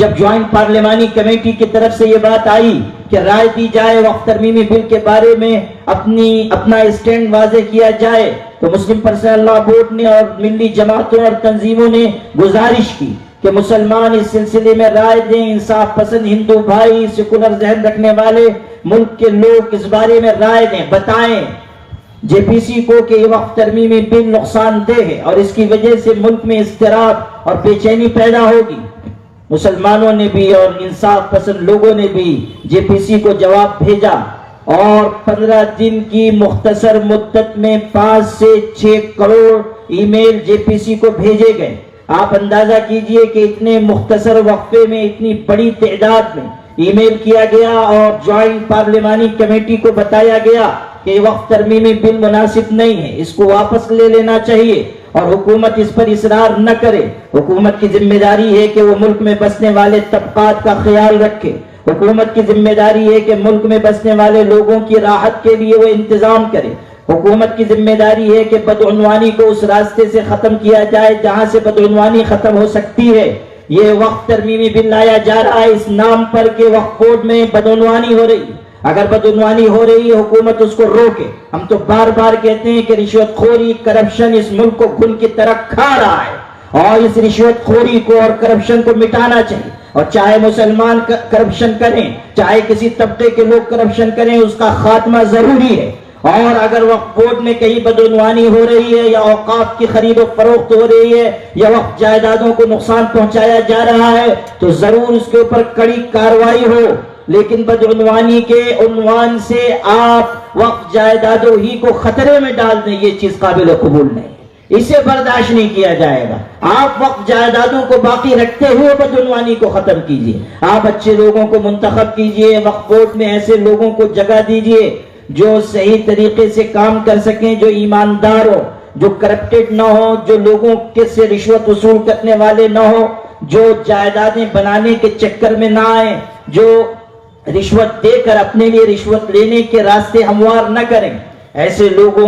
جب جوائنٹ پارلیمانی کمیٹی کی طرف سے یہ بات آئی کہ رائے دی جائے، وقف ترمیمی بل کے بارے میں اپنا اسٹینڈ واضح کیا جائے، تو مسلم پرسنل لا بورڈ نے اور ملی جماعتوں اور تنظیموں نے گزارش کی کہ مسلمان اس سلسلے میں رائے دیں، انصاف پسند ہندو بھائی، سیکولر ذہن رکھنے والے ملک کے لوگ اس بارے میں رائے دیں، بتائیں جے پی سی کو کہ یہ وقف ترمیمی بل نقصان دہ ہے اور اس کی وجہ سے ملک میں اضطراب اور بے چینی پیدا ہوگی۔ مسلمانوں نے بھی اور انصاف پسند لوگوں نے بھی جے پی سی کو جواب بھیجا، اور 15 دن کی مختصر مدت میں 5 سے 6 کروڑ ای میل جے پی سی کو بھیجے گئے۔ آپ اندازہ کیجئے کہ اتنے مختصر وقفے میں اتنی بڑی تعداد میں ای میل کیا گیا اور جوائنٹ پارلیمانی کمیٹی کو بتایا گیا کہ وقف ترمیمی بل مناسب نہیں ہے، اس کو واپس لے لینا چاہیے، اور حکومت اس پر اصرار نہ کرے۔ حکومت کی ذمہ داری ہے کہ وہ ملک میں بسنے والے طبقات کا خیال رکھے، حکومت کی ذمہ داری ہے کہ ملک میں بسنے والے لوگوں کی راحت کے لیے وہ انتظام کرے، حکومت کی ذمہ داری ہے کہ بدعنوانی کو اس راستے سے ختم کیا جائے جہاں سے بدعنوانی ختم ہو سکتی ہے۔ یہ وقف ترمیمی بل لایا جا رہا ہے اس نام پر کہ وقف بورڈ میں بدعنوانی ہو رہی ہے۔ اگر بدعنوانی ہو رہی ہے حکومت اس کو روکے۔ ہم تو بار بار کہتے ہیں کہ رشوت خوری، کرپشن اس ملک کو گھن کی طرح کھا رہا ہے، اور اس رشوت خوری کو اور کرپشن کو مٹانا چاہیے، اور چاہے مسلمان کرپشن کریں، چاہے کسی طبقے کے لوگ کرپشن کریں، اس کا خاتمہ ضروری ہے۔ اور اگر وقف بورڈ میں کہیں بدعنوانی ہو رہی ہے یا اوقاف کی خرید و فروخت ہو رہی ہے یا وقف جائیدادوں کو نقصان پہنچایا جا رہا ہے تو ضرور اس کے اوپر کڑی کارروائی ہو، لیکن بدعنوانی کے عنوان سے آپ وقف جائیدادوں ہی کو خطرے میں ڈال دیں، یہ چیز قابل قبول نہیں، اسے برداشت نہیں کیا جائے گا۔ آپ وقف جائیدادوں کو باقی رکھتے ہوئے بدعنوانی کو ختم کیجئے، آپ اچھے لوگوں کو منتخب کیجئے، وقف بورڈ میں ایسے لوگوں کو جگہ دیجئے جو صحیح طریقے سے کام کر سکیں، جو ایماندار ہو، جو کرپٹڈ نہ ہو، جو لوگوں کے سے رشوت وصول کرنے والے نہ ہو، جو جائیدادیں بنانے کے چکر میں نہ آئیں، جو رشوت دے کر اپنے لیے رشوت لینے کے راستے ہموار نہ کریں، ایسے لوگوں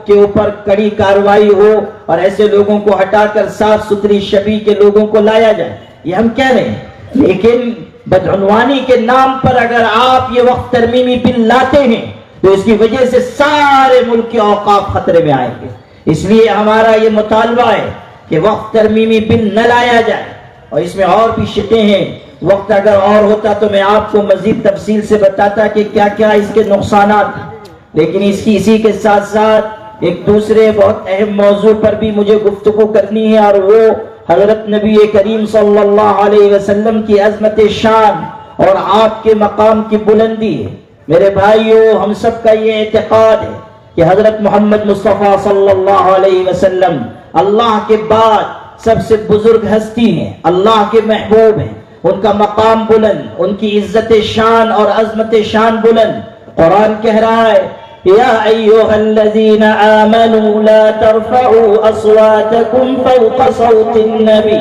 کے اوپر کڑی کارروائی ہو اور ایسے لوگوں کو ہٹا کر صاف ستھری شبیہ کے لوگوں کو لایا جائے، یہ ہم کہہ رہے ہیں۔ لیکن بدعنوانی کے نام پر اگر آپ یہ وقف ترمیمی بل لاتے ہیں تو اس کی وجہ سے سارے ملک کے اوقاف خطرے میں آئیں گے۔ اس لیے ہمارا یہ مطالبہ ہے کہ وقف ترمیمی بل نہ لایا جائے، اور اس میں اور بھی شقیں ہیں، وقت اگر اور ہوتا تو میں آپ کو مزید تفصیل سے بتاتا کہ کیا کیا اس کے نقصانات ہیں، لیکن اسی کے ساتھ ساتھ ایک دوسرے بہت اہم موضوع پر بھی مجھے گفتگو کرنی ہے، اور وہ حضرت نبی کریم صلی اللہ علیہ وسلم کی عظمت شان اور آپ کے مقام کی بلندی ہے۔ میرے بھائیوں، ہم سب کا یہ اعتقاد ہے کہ حضرت محمد مصطفیٰ صلی اللہ علیہ وسلم اللہ کے بعد سب سے بزرگ ہستی ہیں، اللہ کے محبوب ہیں، ان کا مقام بلند، ان کی عزت شان اور عظمت شان بلند۔ قرآن کہہ رہا ہے یا ایھا الذین آمنوا لا ترفعوا اصواتکم فوق صوت النبی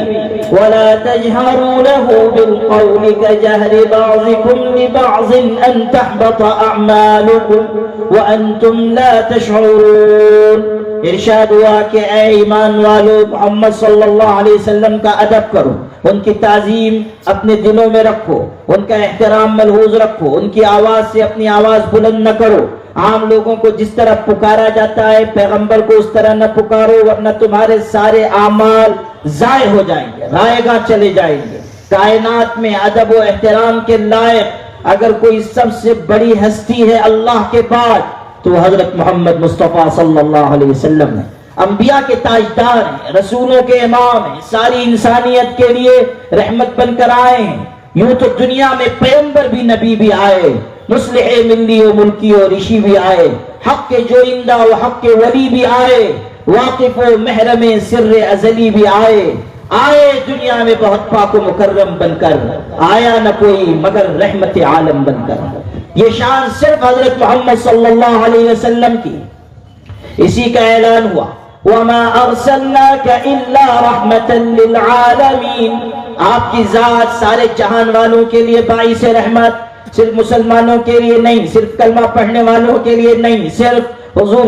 ولا تجہروا له بالقول کجہر بعضکم لبعض ان تحبط اعمالکم وانتم لا تشعرون۔ ارشاد ہوا کہ اے ایمان والو، محمد صلی اللہ علیہ وسلم کا ادب کرو، ان کی تعظیم اپنے دلوں میں رکھو، ان کا احترام ملحوظ رکھو، ان کی آواز سے اپنی آواز بلند نہ کرو۔ عام لوگوں کو جس طرح پکارا جاتا ہے پیغمبر کو اس طرح نہ پکارو، ورنہ تمہارے سارے اعمال ضائع ہو جائیں گے، رائے گاہ چلے جائیں گے۔ کائنات میں ادب و احترام کے لائق اگر کوئی سب سے بڑی ہستی ہے اللہ کے بعد تو حضرت محمد مصطفیٰ صلی اللہ علیہ وسلم ہے۔ انبیاء کے تاجدار ہیں، رسولوں کے امام ہیں، ساری انسانیت کے لیے رحمت بن کر آئے ہیں۔ یوں تو دنیا میں پیغمبر بھی، نبی بھی آئے، مصلح ملی و ملکی و رشی بھی آئے، حق کے جوئندہ و حق کے ولی بھی آئے، واقف و محرم سر ازلی بھی آئے دنیا میں بہت پاک و مکرم بن کر، آیا نہ کوئی مگر رحمت عالم بن کر۔ یہ شان صرف حضرت محمد صلی اللہ علیہ وسلم کی، اسی کا اعلان ہوا وَمَا أَرْسَلْنَاكَ إِلَّا رَحْمَةً لِلْعَالَمِينَ۔ آپ کی ذات سارے جہان والوں کے لیے باعث رحمت، صرف مسلمانوں کے لیے نہیں، صرف کلمہ پڑھنے والوں کے لیے نہیں، صرف حضور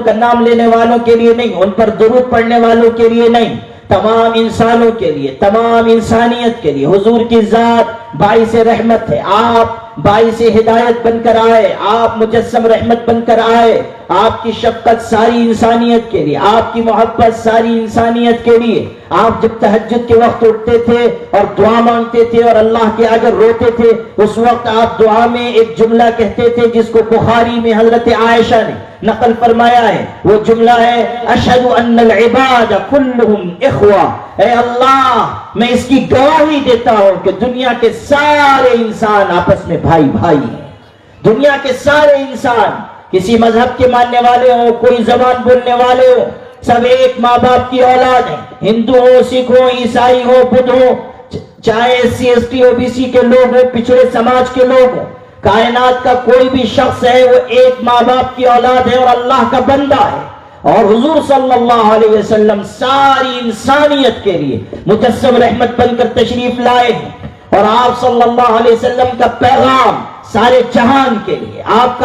کا نام لینے والوں کے لیے نہیں، ان پر درود پڑھنے والوں کے لیے نہیں، تمام انسانوں کے لیے، تمام انسانیت کے لیے حضور کی ذات باعث رحمت ہے۔ آپ باعث ہدایت بن کر آئے، آپ مجسم رحمت بن کر آئے، آپ کی شفقت ساری انسانیت کے لیے، آپ کی محبت ساری انسانیت کے لیے۔ آپ جب تہجد کے وقت اٹھتے تھے اور دعا مانگتے تھے اور اللہ کے آگے روتے تھے، اس وقت آپ دعا میں ایک جملہ کہتے تھے جس کو بخاری میں حضرت عائشہ نے نقل فرمایا ہے، وہ جملہ ہے اشہد ان العباد کلہم اخوہ۔ اے اللہ، میں اس کی گواہی دیتا ہوں کہ دنیا کے سارے انسان آپس میں بھائی بھائی ہیں۔ دنیا کے سارے انسان، کسی مذہب کے ماننے والے ہوں، کوئی زبان بولنے والے ہوں، سب ایک ماں باپ کی اولاد ہیں، ہندو ہو، سکھ ہو، عیسائی ہو، بدھ ہو، چاہے SC ST OBC کے لوگ ہوں، پچھڑے سماج کے لوگ ہوں، کائنات کا کوئی بھی شخص ہے وہ ایک ماں باپ کی اولاد ہے اور اللہ کا بندہ ہے۔ اور حضور صلی اللہ علیہ وسلم ساری انسانیت کے لیے مجسم رحمت بن کر تشریف لائے ہیں، اور آپ صلی اللہ علیہ وسلم کا پیغام سارے جہان کے لیے، آپ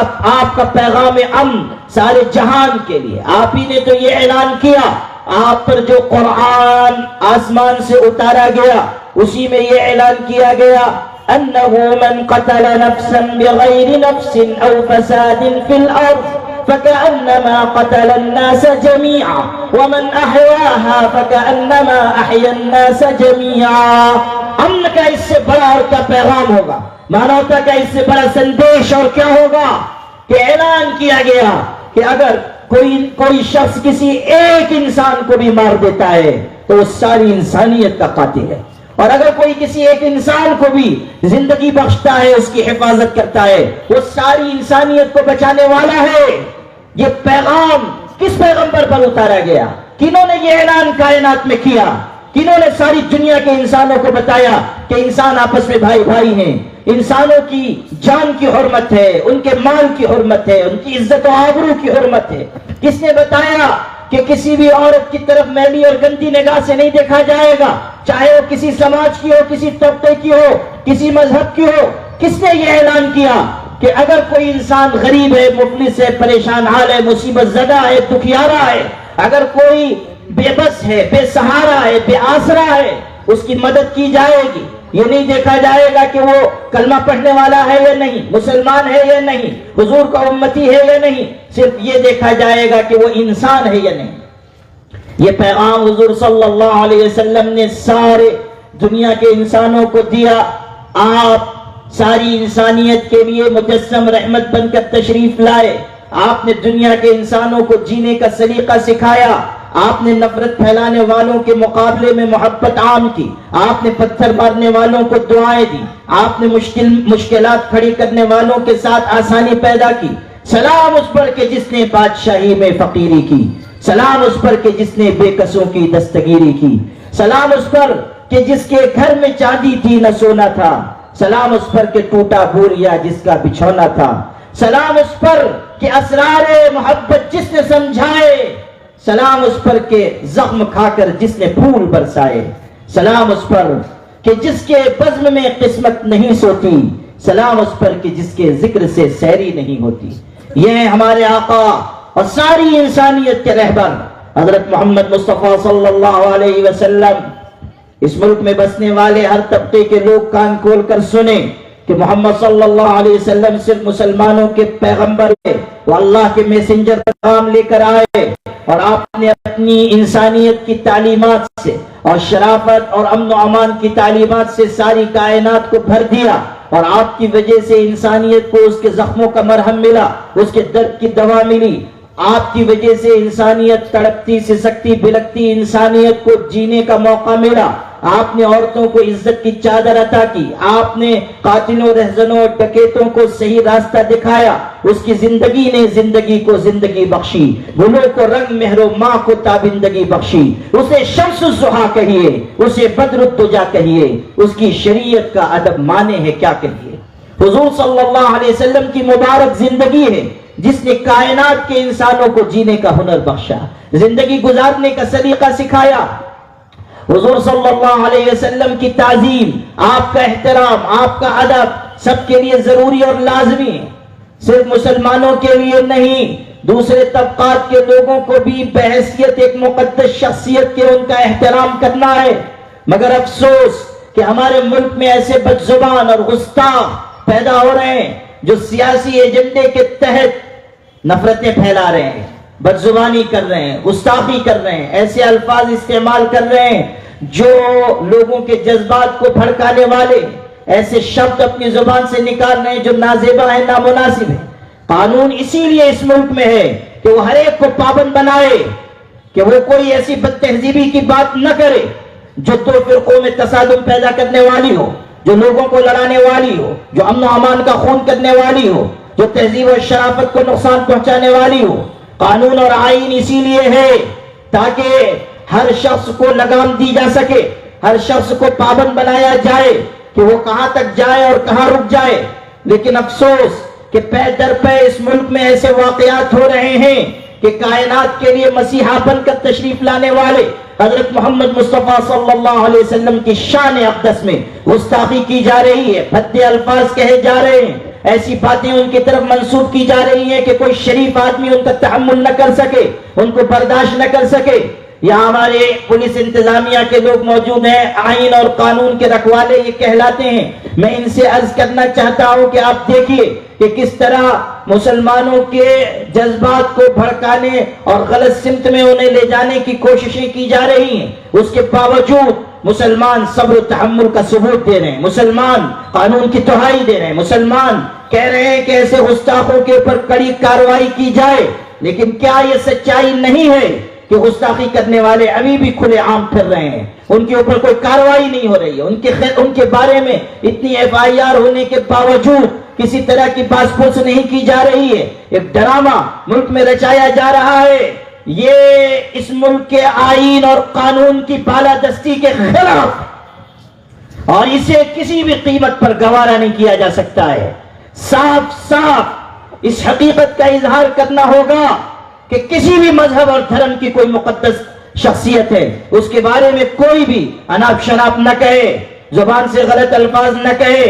کا پیغام امن سارے جہان کے لیے۔ آپ ہی نے تو یہ اعلان کیا، آپ پر جو قرآن آسمان سے اتارا گیا اسی میں یہ اعلان کیا گیا انه من قتل نفسا بغير نفس او فساد في الارض فكأنما قتل الناس جميعا ومن احياها فكأنما احيا الناس جميعا۔ امن کا اس سے بڑا اور کیا پیغام ہوگا، مانوتا کا اس سے بڑا سندیش اور کیا ہوگا کہ اعلان کیا گیا کہ اگر کوئی شخص کسی ایک انسان کو بھی مار دیتا ہے تو وہ ساری انسانیت کا قاتل ہے، اور اگر کوئی کسی ایک انسان کو بھی زندگی بخشتا ہے، اس کی حفاظت کرتا ہے، وہ ساری انسانیت کو بچانے والا ہے۔ یہ پیغام کس پیغمبر پر اتارا گیا؟ کنہوں نے یہ اعلان کائنات میں کیا؟ کنہوں نے ساری دنیا کے انسانوں کو بتایا کہ انسان آپس میں بھائی بھائی ہیں، انسانوں کی جان کی حرمت ہے، ان کے مال کی حرمت ہے، ان کی عزت و آبرو کی حرمت ہے؟ کس نے بتایا کہ کسی بھی عورت کی طرف میلی اور گندی نگاہ سے نہیں دیکھا جائے گا، چاہے وہ کسی سماج کی ہو، کسی طبقے کی ہو، کسی مذہب کی ہو؟ کس نے یہ اعلان کیا کہ اگر کوئی انسان غریب ہے، مفلس ہے، پریشان حال ہے، مصیبت زدہ ہے، دکھیارا ہے، اگر کوئی بے بس ہے، بے سہارا ہے، بے آسرا ہے، اس کی مدد کی جائے گی؟ یہ نہیں دیکھا جائے گا کہ وہ کلمہ پڑھنے والا ہے یا نہیں، مسلمان ہے یا نہیں، حضور کا امتی ہے یا نہیں، صرف یہ دیکھا جائے گا کہ وہ انسان ہے یا نہیں۔ یہ پیغام حضور صلی اللہ علیہ وسلم نے سارے دنیا کے انسانوں کو دیا۔ آپ ساری انسانیت کے لیے مجسم رحمت بن کر تشریف لائے۔ آپ نے دنیا کے انسانوں کو جینے کا سلیقہ سکھایا۔ آپ نے نفرت پھیلانے والوں کے مقابلے میں محبت عام کی۔ آپ نے پتھر مارنے والوں کو دعائیں دی۔ آپ نے مشکلات کھڑی کرنے والوں کے ساتھ آسانی پیدا کی۔ سلام اس پر کہ جس نے بادشاہی میں فقیری کی، سلام اس پر کہ جس نے بے کسوں کی دستگیری کی، سلام اس پر کہ جس کے گھر میں چاندی تھی نہ سونا تھا، سلام اس پر کہ ٹوٹا بوریا جس کا بچھونا تھا، سلام اس پر کہ اسرار محبت جس نے سمجھائے، سلام اس پر کہ زخم کھا کر جس نے پھول برسائے، سلام اس پر کہ جس کے بزم میں قسمت نہیں سوتی، سلام اس پر کہ جس کے ذکر سے سیری نہیں ہوتی۔ یہ ہیں ہمارے آقا اور ساری انسانیت کے رہبر حضرت محمد مصطفیٰ صلی اللہ علیہ وسلم۔ اس ملک میں بسنے والے ہر طبقے کے لوگ کان کھول کر سنیں کہ محمد صلی اللہ علیہ وسلم صرف مسلمانوں کے پیغمبر ہے، وہ اللہ کے میسنجر پیغام لے کر آئے، اور آپ نے اپنی انسانیت کی تعلیمات سے اور شرافت اور امن و امان کی تعلیمات سے ساری کائنات کو بھر دیا، اور آپ کی وجہ سے انسانیت کو اس کے زخموں کا مرہم ملا، اس کے درد کی دوا ملی۔ آپ کی وجہ سے انسانیت تڑپتی سسکتی بلکتی انسانیت کو جینے کا موقع ملا۔ آپ نے عورتوں کو عزت کی چادر عطا کی، آپ نے قاتلوں رہزنوں ڈکیتوں کو صحیح راستہ دکھایا، اس کی زندگی نے زندگی کو زندگی بخشی، گلوں کو رنگ مہر و ماں کو تابندگی بخشی۔ اسے شمس الضحیٰ کہیے، اسے بدر الدجا کہیے، اس کی شریعت کا ادب مانے ہے کیا کہیے۔ حضور صلی اللہ علیہ وسلم کی مبارک زندگی ہے جس نے کائنات کے انسانوں کو جینے کا ہنر بخشا، زندگی گزارنے کا سلیقہ سکھایا۔ حضور صلی اللہ علیہ وسلم کی تعظیم، آپ کا احترام، آپ کا ادب سب کے لیے ضروری اور لازمی ہے، صرف مسلمانوں کے لیے نہیں، دوسرے طبقات کے لوگوں کو بھی بحیثیت ایک مقدس شخصیت کے ان کا احترام کرنا ہے۔ مگر افسوس کہ ہمارے ملک میں ایسے بد زبان اور گستاخ پیدا ہو رہے ہیں جو سیاسی ایجنڈے کے تحت نفرتیں پھیلا رہے ہیں، بد زبانی کر رہے ہیں، گستاخی کر رہے ہیں، ایسے الفاظ استعمال کر رہے ہیں جو لوگوں کے جذبات کو بھڑکانے والے، ایسے شبد اپنی زبان سے نکال رہے ہیں جو نازیبا ہے، نامناسب ہے۔ قانون اسی لیے اس ملک میں ہے کہ وہ ہر ایک کو پابند بنائے کہ وہ کوئی ایسی بد تہذیبی کی بات نہ کرے جو دو فرقوں میں تصادم پیدا کرنے والی ہو، جو لوگوں کو لڑانے والی ہو، جو امن و امان کا خون کرنے والی ہو، جو تہذیب و شرافت کو نقصان پہنچانے والی ہو۔ قانون اور آئین اسی لیے ہے تاکہ ہر شخص کو لگام دی جا سکے، ہر شخص کو پابند بنایا جائے کہ وہ کہاں تک جائے اور کہاں رک جائے۔ لیکن افسوس کہ پے در پے اس ملک میں ایسے واقعات ہو رہے ہیں کہ کائنات کے لیے مسیحا بن کر تشریف لانے والے حضرت محمد مصطفیٰ صلی اللہ علیہ وسلم کی شان اقدس میں گستاخی کی جا رہی ہے، بھدے الفاظ کہے جا رہے ہیں، ایسی باتیں ان کی طرف منسوب کی جا رہی ہیں کہ کوئی شریف آدمی ان کا تحمل نہ کر سکے، ان کو برداشت نہ کر سکے۔ یہاں ہمارے پولیس انتظامیہ کے لوگ موجود ہیں، آئین اور قانون کے رکھوالے یہ کہلاتے ہیں۔ میں ان سے عرض کرنا چاہتا ہوں کہ آپ دیکھیے کہ کس طرح مسلمانوں کے جذبات کو بھڑکانے اور غلط سمت میں انہیں لے جانے کی کوششیں کی جا رہی ہیں، اس کے باوجود مسلمان صبر و تحمل کا ثبوت دے رہے ہیں، مسلمان قانون کی دہائی دے رہے ہیں، مسلمان کہہ رہے ہیں کہ ایسے گستاخوں کے اوپر کڑی کارروائی کی جائے، لیکن کیا یہ سچائی نہیں ہے کہ گستاخی کرنے والے ابھی بھی کھلے عام پھر رہے ہیں، ان کے اوپر کوئی کارروائی نہیں ہو رہی ہے، ان کے بارے میں اتنی FIR ہونے کے باوجود کسی طرح کی باز پرس نہیں کی جا رہی ہے؟ ایک ڈرامہ ملک میں رچایا جا رہا ہے، یہ اس ملک کے آئین اور قانون کی بالادستی کے خلاف، اور اسے کسی بھی قیمت پر گوارا نہیں کیا جا سکتا ہے۔ صاف صاف اس حقیقت کا اظہار کرنا ہوگا کہ کسی بھی مذہب اور دھرم کی کوئی مقدس شخصیت ہے، اس کے بارے میں کوئی بھی اناپ شناپ نہ کہے، زبان سے غلط الفاظ نہ کہے۔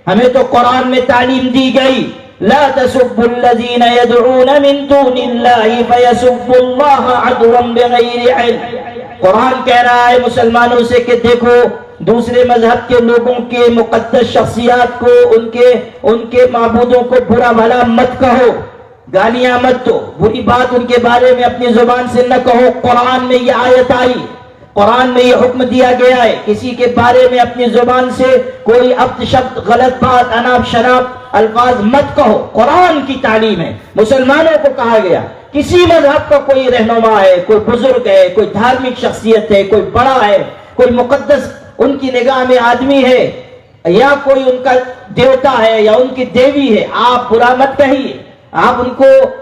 ہمیں تو قرآن میں تعلیم دی گئی، لا تسبوا الذین يدعون من دون اللہ فیسبوا اللہ عدوا بغیر علم۔ قرآن کہہ رہا ہے مسلمانوں سے کہ دیکھو دوسرے مذہب کے لوگوں کے مقدس شخصیات کو، ان کے معبودوں کو برا بھلا مت کہو، گالیاں مت دو، بری بات ان کے بارے میں اپنی زبان سے نہ کہو۔ قرآن میں یہ آیت آئی، قرآن میں یہ حکم دیا گیا ہے، کسی کے بارے میں اپنی زبان سے کوئی ابت شبد، غلط بات، اناپ شناپ الفاظ مت کہو۔ قرآن کی تعلیم ہے، مسلمانوں کو کہا گیا کسی مذہب کا کوئی رہنما ہے، کوئی بزرگ ہے، کوئی دھارمک شخصیت ہے، کوئی بڑا ہے، کوئی مقدس ان کی نگاہ میں آدمی ہے، یا کوئی ان کا دیوتا ہے یا ان کی دیوی ہے، آپ برا مت کہیے، آپ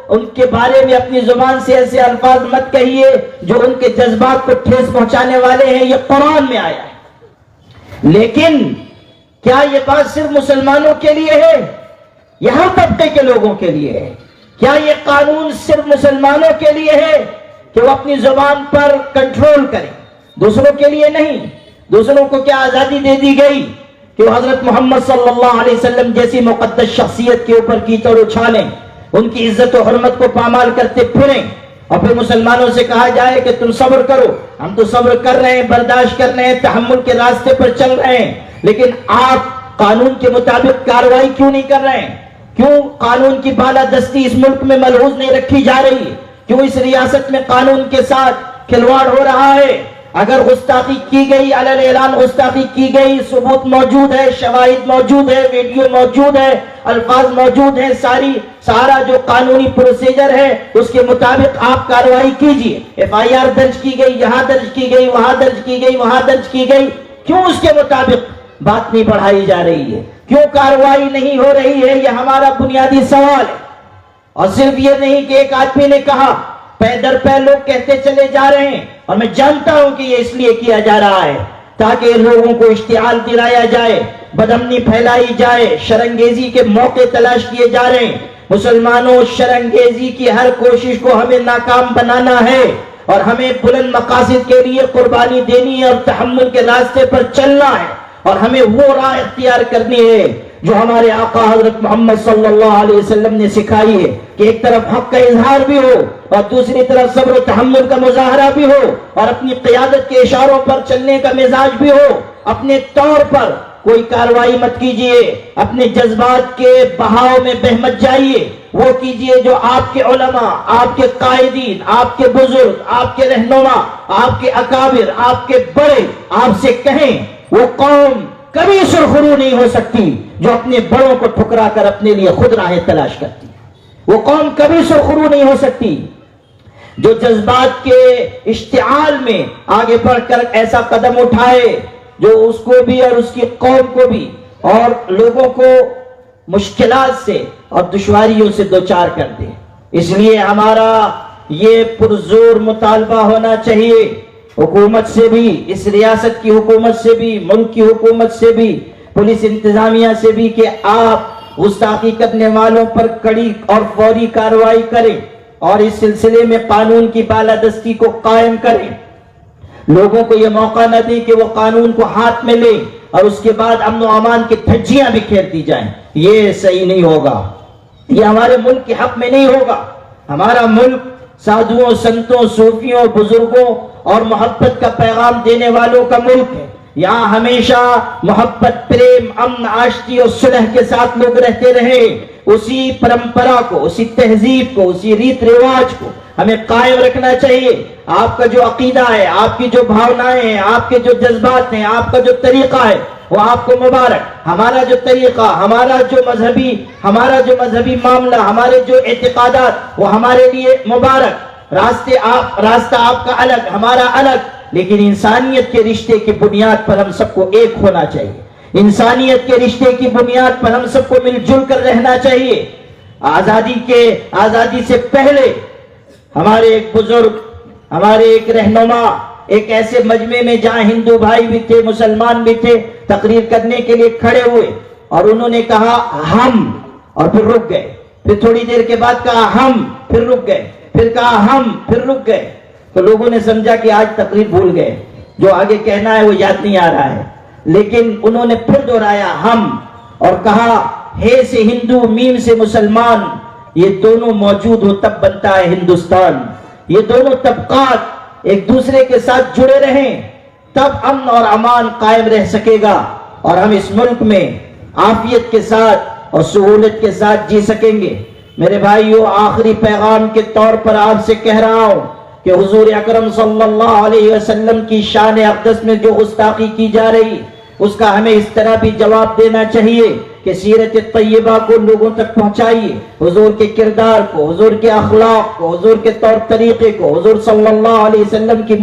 ان کے بارے میں اپنی زبان سے ایسے الفاظ مت کہیے جو ان کے جذبات کو ٹھیس پہنچانے والے ہیں۔ یہ قرآن میں آیا ہے، لیکن کیا یہ بات صرف مسلمانوں کے لیے ہے؟ یہ ہر طبقے کے لوگوں کے لیے ہے۔ کیا یہ قانون صرف مسلمانوں کے لیے ہے کہ وہ اپنی زبان پر کنٹرول کریں، دوسروں کے لیے نہیں؟ دوسروں کو کیا آزادی دے دی گئی کہ وہ حضرت محمد صلی اللہ علیہ وسلم جیسی مقدس شخصیت کے اوپر کیچڑ اچھالیں، ان کی عزت و حرمت کو پامال کرتے پھریں، اور پھر مسلمانوں سے کہا جائے کہ تم صبر کرو؟ ہم تو صبر کر رہے ہیں، برداشت کر رہے ہیں، تحمل کے راستے پر چل رہے ہیں، لیکن آپ قانون کے مطابق کارروائی کیوں نہیں کر رہے ہیں؟ کیوں قانون کی بالادستی اس ملک میں ملحوظ نہیں رکھی جا رہی؟ کیوں اس ریاست میں قانون کے ساتھ کھلواڑ ہو رہا ہے؟ اگر گستاخی کی گئی، علل اعلان گستاخی کی گئی، ثبوت موجود ہے، شواہد موجود ہے، ویڈیو موجود ہے، الفاظ موجود ہیں، سارا جو قانونی پروسیجر ہے اس کے مطابق آپ کارروائی کیجئے۔ FIR درج کی گئی، یہاں درج کی گئی، وہاں درج کی گئی، وہاں درج کی گئی، کیوں اس کے مطابق بات نہیں بڑھائی جا رہی ہے؟ کیوں کارروائی نہیں ہو رہی ہے؟ یہ ہمارا بنیادی سوال ہے۔ اور صرف یہ نہیں کہ ایک آدمی نے کہا، پے در پے لوگ کہتے چلے جا رہے ہیں، اور میں جانتا ہوں کہ یہ اس لیے کیا جا رہا ہے تاکہ لوگوں کو اشتعال دلایا جائے، بدامنی پھیلائی جائے، شرانگیزی کے موقع تلاش کیے جا رہے ہیں۔ مسلمانوں، شرانگیزی کی ہر کوشش کو ہمیں ناکام بنانا ہے، اور ہمیں بلند مقاصد کے لیے قربانی دینی ہے اور تحمل کے راستے پر چلنا ہے، اور ہمیں وہ راہ اختیار کرنی ہے جو ہمارے آقا حضرت محمد صلی اللہ علیہ وسلم نے سکھائی ہے، کہ ایک طرف حق کا اظہار بھی ہو اور دوسری طرف صبر و تحمل کا مظاہرہ بھی ہو، اور اپنی قیادت کے اشاروں پر چلنے کا مزاج بھی ہو۔ اپنے طور پر کوئی کارروائی مت کیجئے، اپنے جذبات کے بہاؤ میں بہہ مت جائیے، وہ کیجئے جو آپ کے علماء، آپ کے قائدین، آپ کے بزرگ، آپ کے رہنما، آپ کے اکابر، آپ کے بڑے آپ سے کہیں۔ وہ قوم کبھی سرخرو نہیں ہو سکتی جو اپنے بڑوں کو ٹھکرا کر اپنے لیے خود راہیں تلاش کرتی ہے۔ وہ قوم کبھی سرخرو نہیں ہو سکتی جو جذبات کے اشتعال میں آگے بڑھ کر ایسا قدم اٹھائے جو اس کو بھی اور اس کی قوم کو بھی اور لوگوں کو مشکلات سے اور دشواریوں سے دوچار کر دے۔ اس لیے ہمارا یہ پرزور مطالبہ ہونا چاہیے، حکومت سے بھی، اس ریاست کی حکومت سے بھی، ملک کی حکومت سے بھی، پولیس انتظامیہ سے بھی، کہ آپ گستاخی کرنے والوں پر کڑی اور فوری کارروائی کریں، اور اس سلسلے میں قانون کی بالادستی کو قائم کریں۔ لوگوں کو یہ موقع نہ دیں کہ وہ قانون کو ہاتھ میں لیں اور اس کے بعد امن و امان کی دھجیاں بکھیر دی جائیں۔ یہ صحیح نہیں ہوگا، یہ ہمارے ملک کے حق میں نہیں ہوگا۔ ہمارا ملک سادھوؤں، سنتوں، صوفیوں، بزرگوں اور محبت کا پیغام دینے والوں کا ملک ہے۔ یہاں ہمیشہ محبت، پریم، امن، آشتی اور صلح کے ساتھ لوگ رہتے رہے۔ اسی پرمپرا کو، اسی تہذیب کو، اسی ریت رواج کو ہمیں قائم رکھنا چاہیے۔ آپ کا جو عقیدہ ہے، آپ کی جو بھاونائیں ہیں، آپ کے جو جذبات ہیں، آپ کا جو طریقہ ہے، وہ آپ کو مبارک. ہمارا جو طریقہ، ہمارا جو مذہبی معاملہ، ہمارے جو اعتقادات، وہ ہمارے لیے مبارک. راستہ آپ کا الگ، ہمارا الگ، لیکن انسانیت کے رشتے کی بنیاد پر ہم سب کو ایک ہونا چاہیے. انسانیت کے رشتے کی بنیاد پر ہم سب کو مل جل کر رہنا چاہیے. آزادی سے پہلے ہمارے ایک بزرگ، ہمارے ایک رہنما ایک ایسے مجمع میں جہاں ہندو بھائی بھی تھے، مسلمان بھی تھے، تقریر کرنے کے لیے کھڑے ہوئے اور انہوں نے کہا ہم، اور پھر رک گئے. پھر تھوڑی دیر کے بعد کہا ہم، پھر رک گئے. پھر کہا ہم، پھر رک گئے. تو لوگوں نے سمجھا کہ آج تقریر بھول گئے، جو آگے کہنا ہے وہ یاد نہیں آ رہا ہے. لیکن انہوں نے پھر دہرایا ہم، اور کہا ہے سے ہندو، میم سے مسلمان، یہ دونوں موجود ہو تب بنتا ہے ہندوستان. یہ دونوں طبقات ایک دوسرے کے ساتھ جڑے رہیں تب امن اور امان قائم رہ سکے گا، اور ہم اس ملک میں عافیت کے ساتھ اور سہولت کے ساتھ جی سکیں گے. میرے بھائیو، آخری پیغام کے طور پر آپ سے کہہ رہا ہوں کہ حضور اکرم صلی اللہ علیہ وسلم کی شان اقدس میں جو گستاخی کی جا رہی، اس کا ہمیں اس طرح بھی جواب دینا چاہیے کہ سیرت طیبہ کو لوگوں تک پہنچائیے، حضور کے کردار کو، حضور کے اخلاق کو، حضور کے طور طریقے کو، حضور صلی اللہ علیہ وسلم کی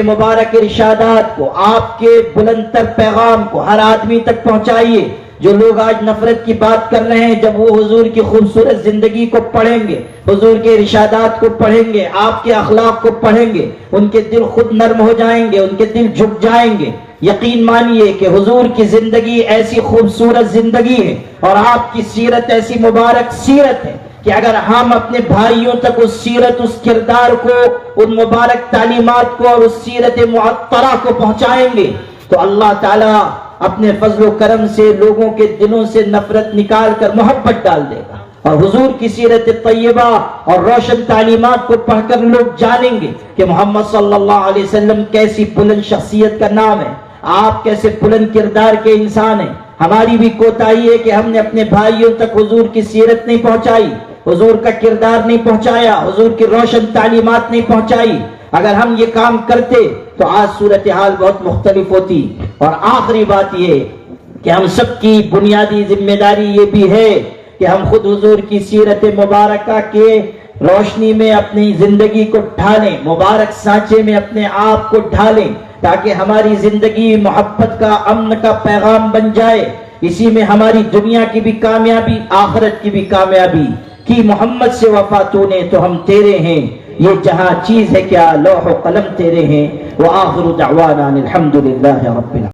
مبارک ارشادات کو، آپ کے بلند تر پیغام کو ہر آدمی تک پہنچائیے. جو لوگ آج نفرت کی بات کر رہے ہیں، جب وہ حضور کی خوبصورت زندگی کو پڑھیں گے، حضور کے ارشادات کو پڑھیں گے، آپ کے اخلاق کو پڑھیں گے، ان کے دل خود نرم ہو جائیں گے، ان کے دل جھک جائیں گے. یقین مانیے کہ حضور کی زندگی ایسی خوبصورت زندگی ہے اور آپ کی سیرت ایسی مبارک سیرت ہے کہ اگر ہم اپنے بھائیوں تک اس سیرت، اس کردار کو، ان مبارک تعلیمات کو اور اس سیرت معطرہ کو پہنچائیں گے تو اللہ تعالیٰ اپنے فضل و کرم سے لوگوں کے دلوں سے نفرت نکال کر محبت ڈال دے گا. اور حضور کی سیرت طیبہ اور روشن تعلیمات کو پڑھ کر لوگ جانیں گے کہ محمد صلی اللہ علیہ وسلم کیسی بلند شخصیت کا نام ہے، آپ کیسے بلند کردار کے انسان ہیں. ہماری بھی کوتاہی ہے کہ ہم نے اپنے بھائیوں تک حضور کی سیرت نہیں پہنچائی، حضور کا کردار نہیں پہنچایا، حضور کی روشن تعلیمات نہیں پہنچائی. اگر ہم یہ کام کرتے تو آج صورتحال بہت مختلف ہوتی. اور آخری بات یہ کہ ہم سب کی بنیادی ذمہ داری یہ بھی ہے کہ ہم خود حضور کی سیرت مبارکہ کے روشنی میں اپنی زندگی کو ڈھالیں، مبارک سانچے میں اپنے آپ کو ڈھالیں، تاکہ ہماری زندگی محبت کا، امن کا پیغام بن جائے. اسی میں ہماری دنیا کی بھی کامیابی، آخرت کی بھی کامیابی کی. محمد سے وفا تو نے تو ہم تیرے ہیں، یہ جہاں چیز ہے کیا لوح و قلم تیرے ہیں. وآخر دعوانا الحمدللہ رب العالمین.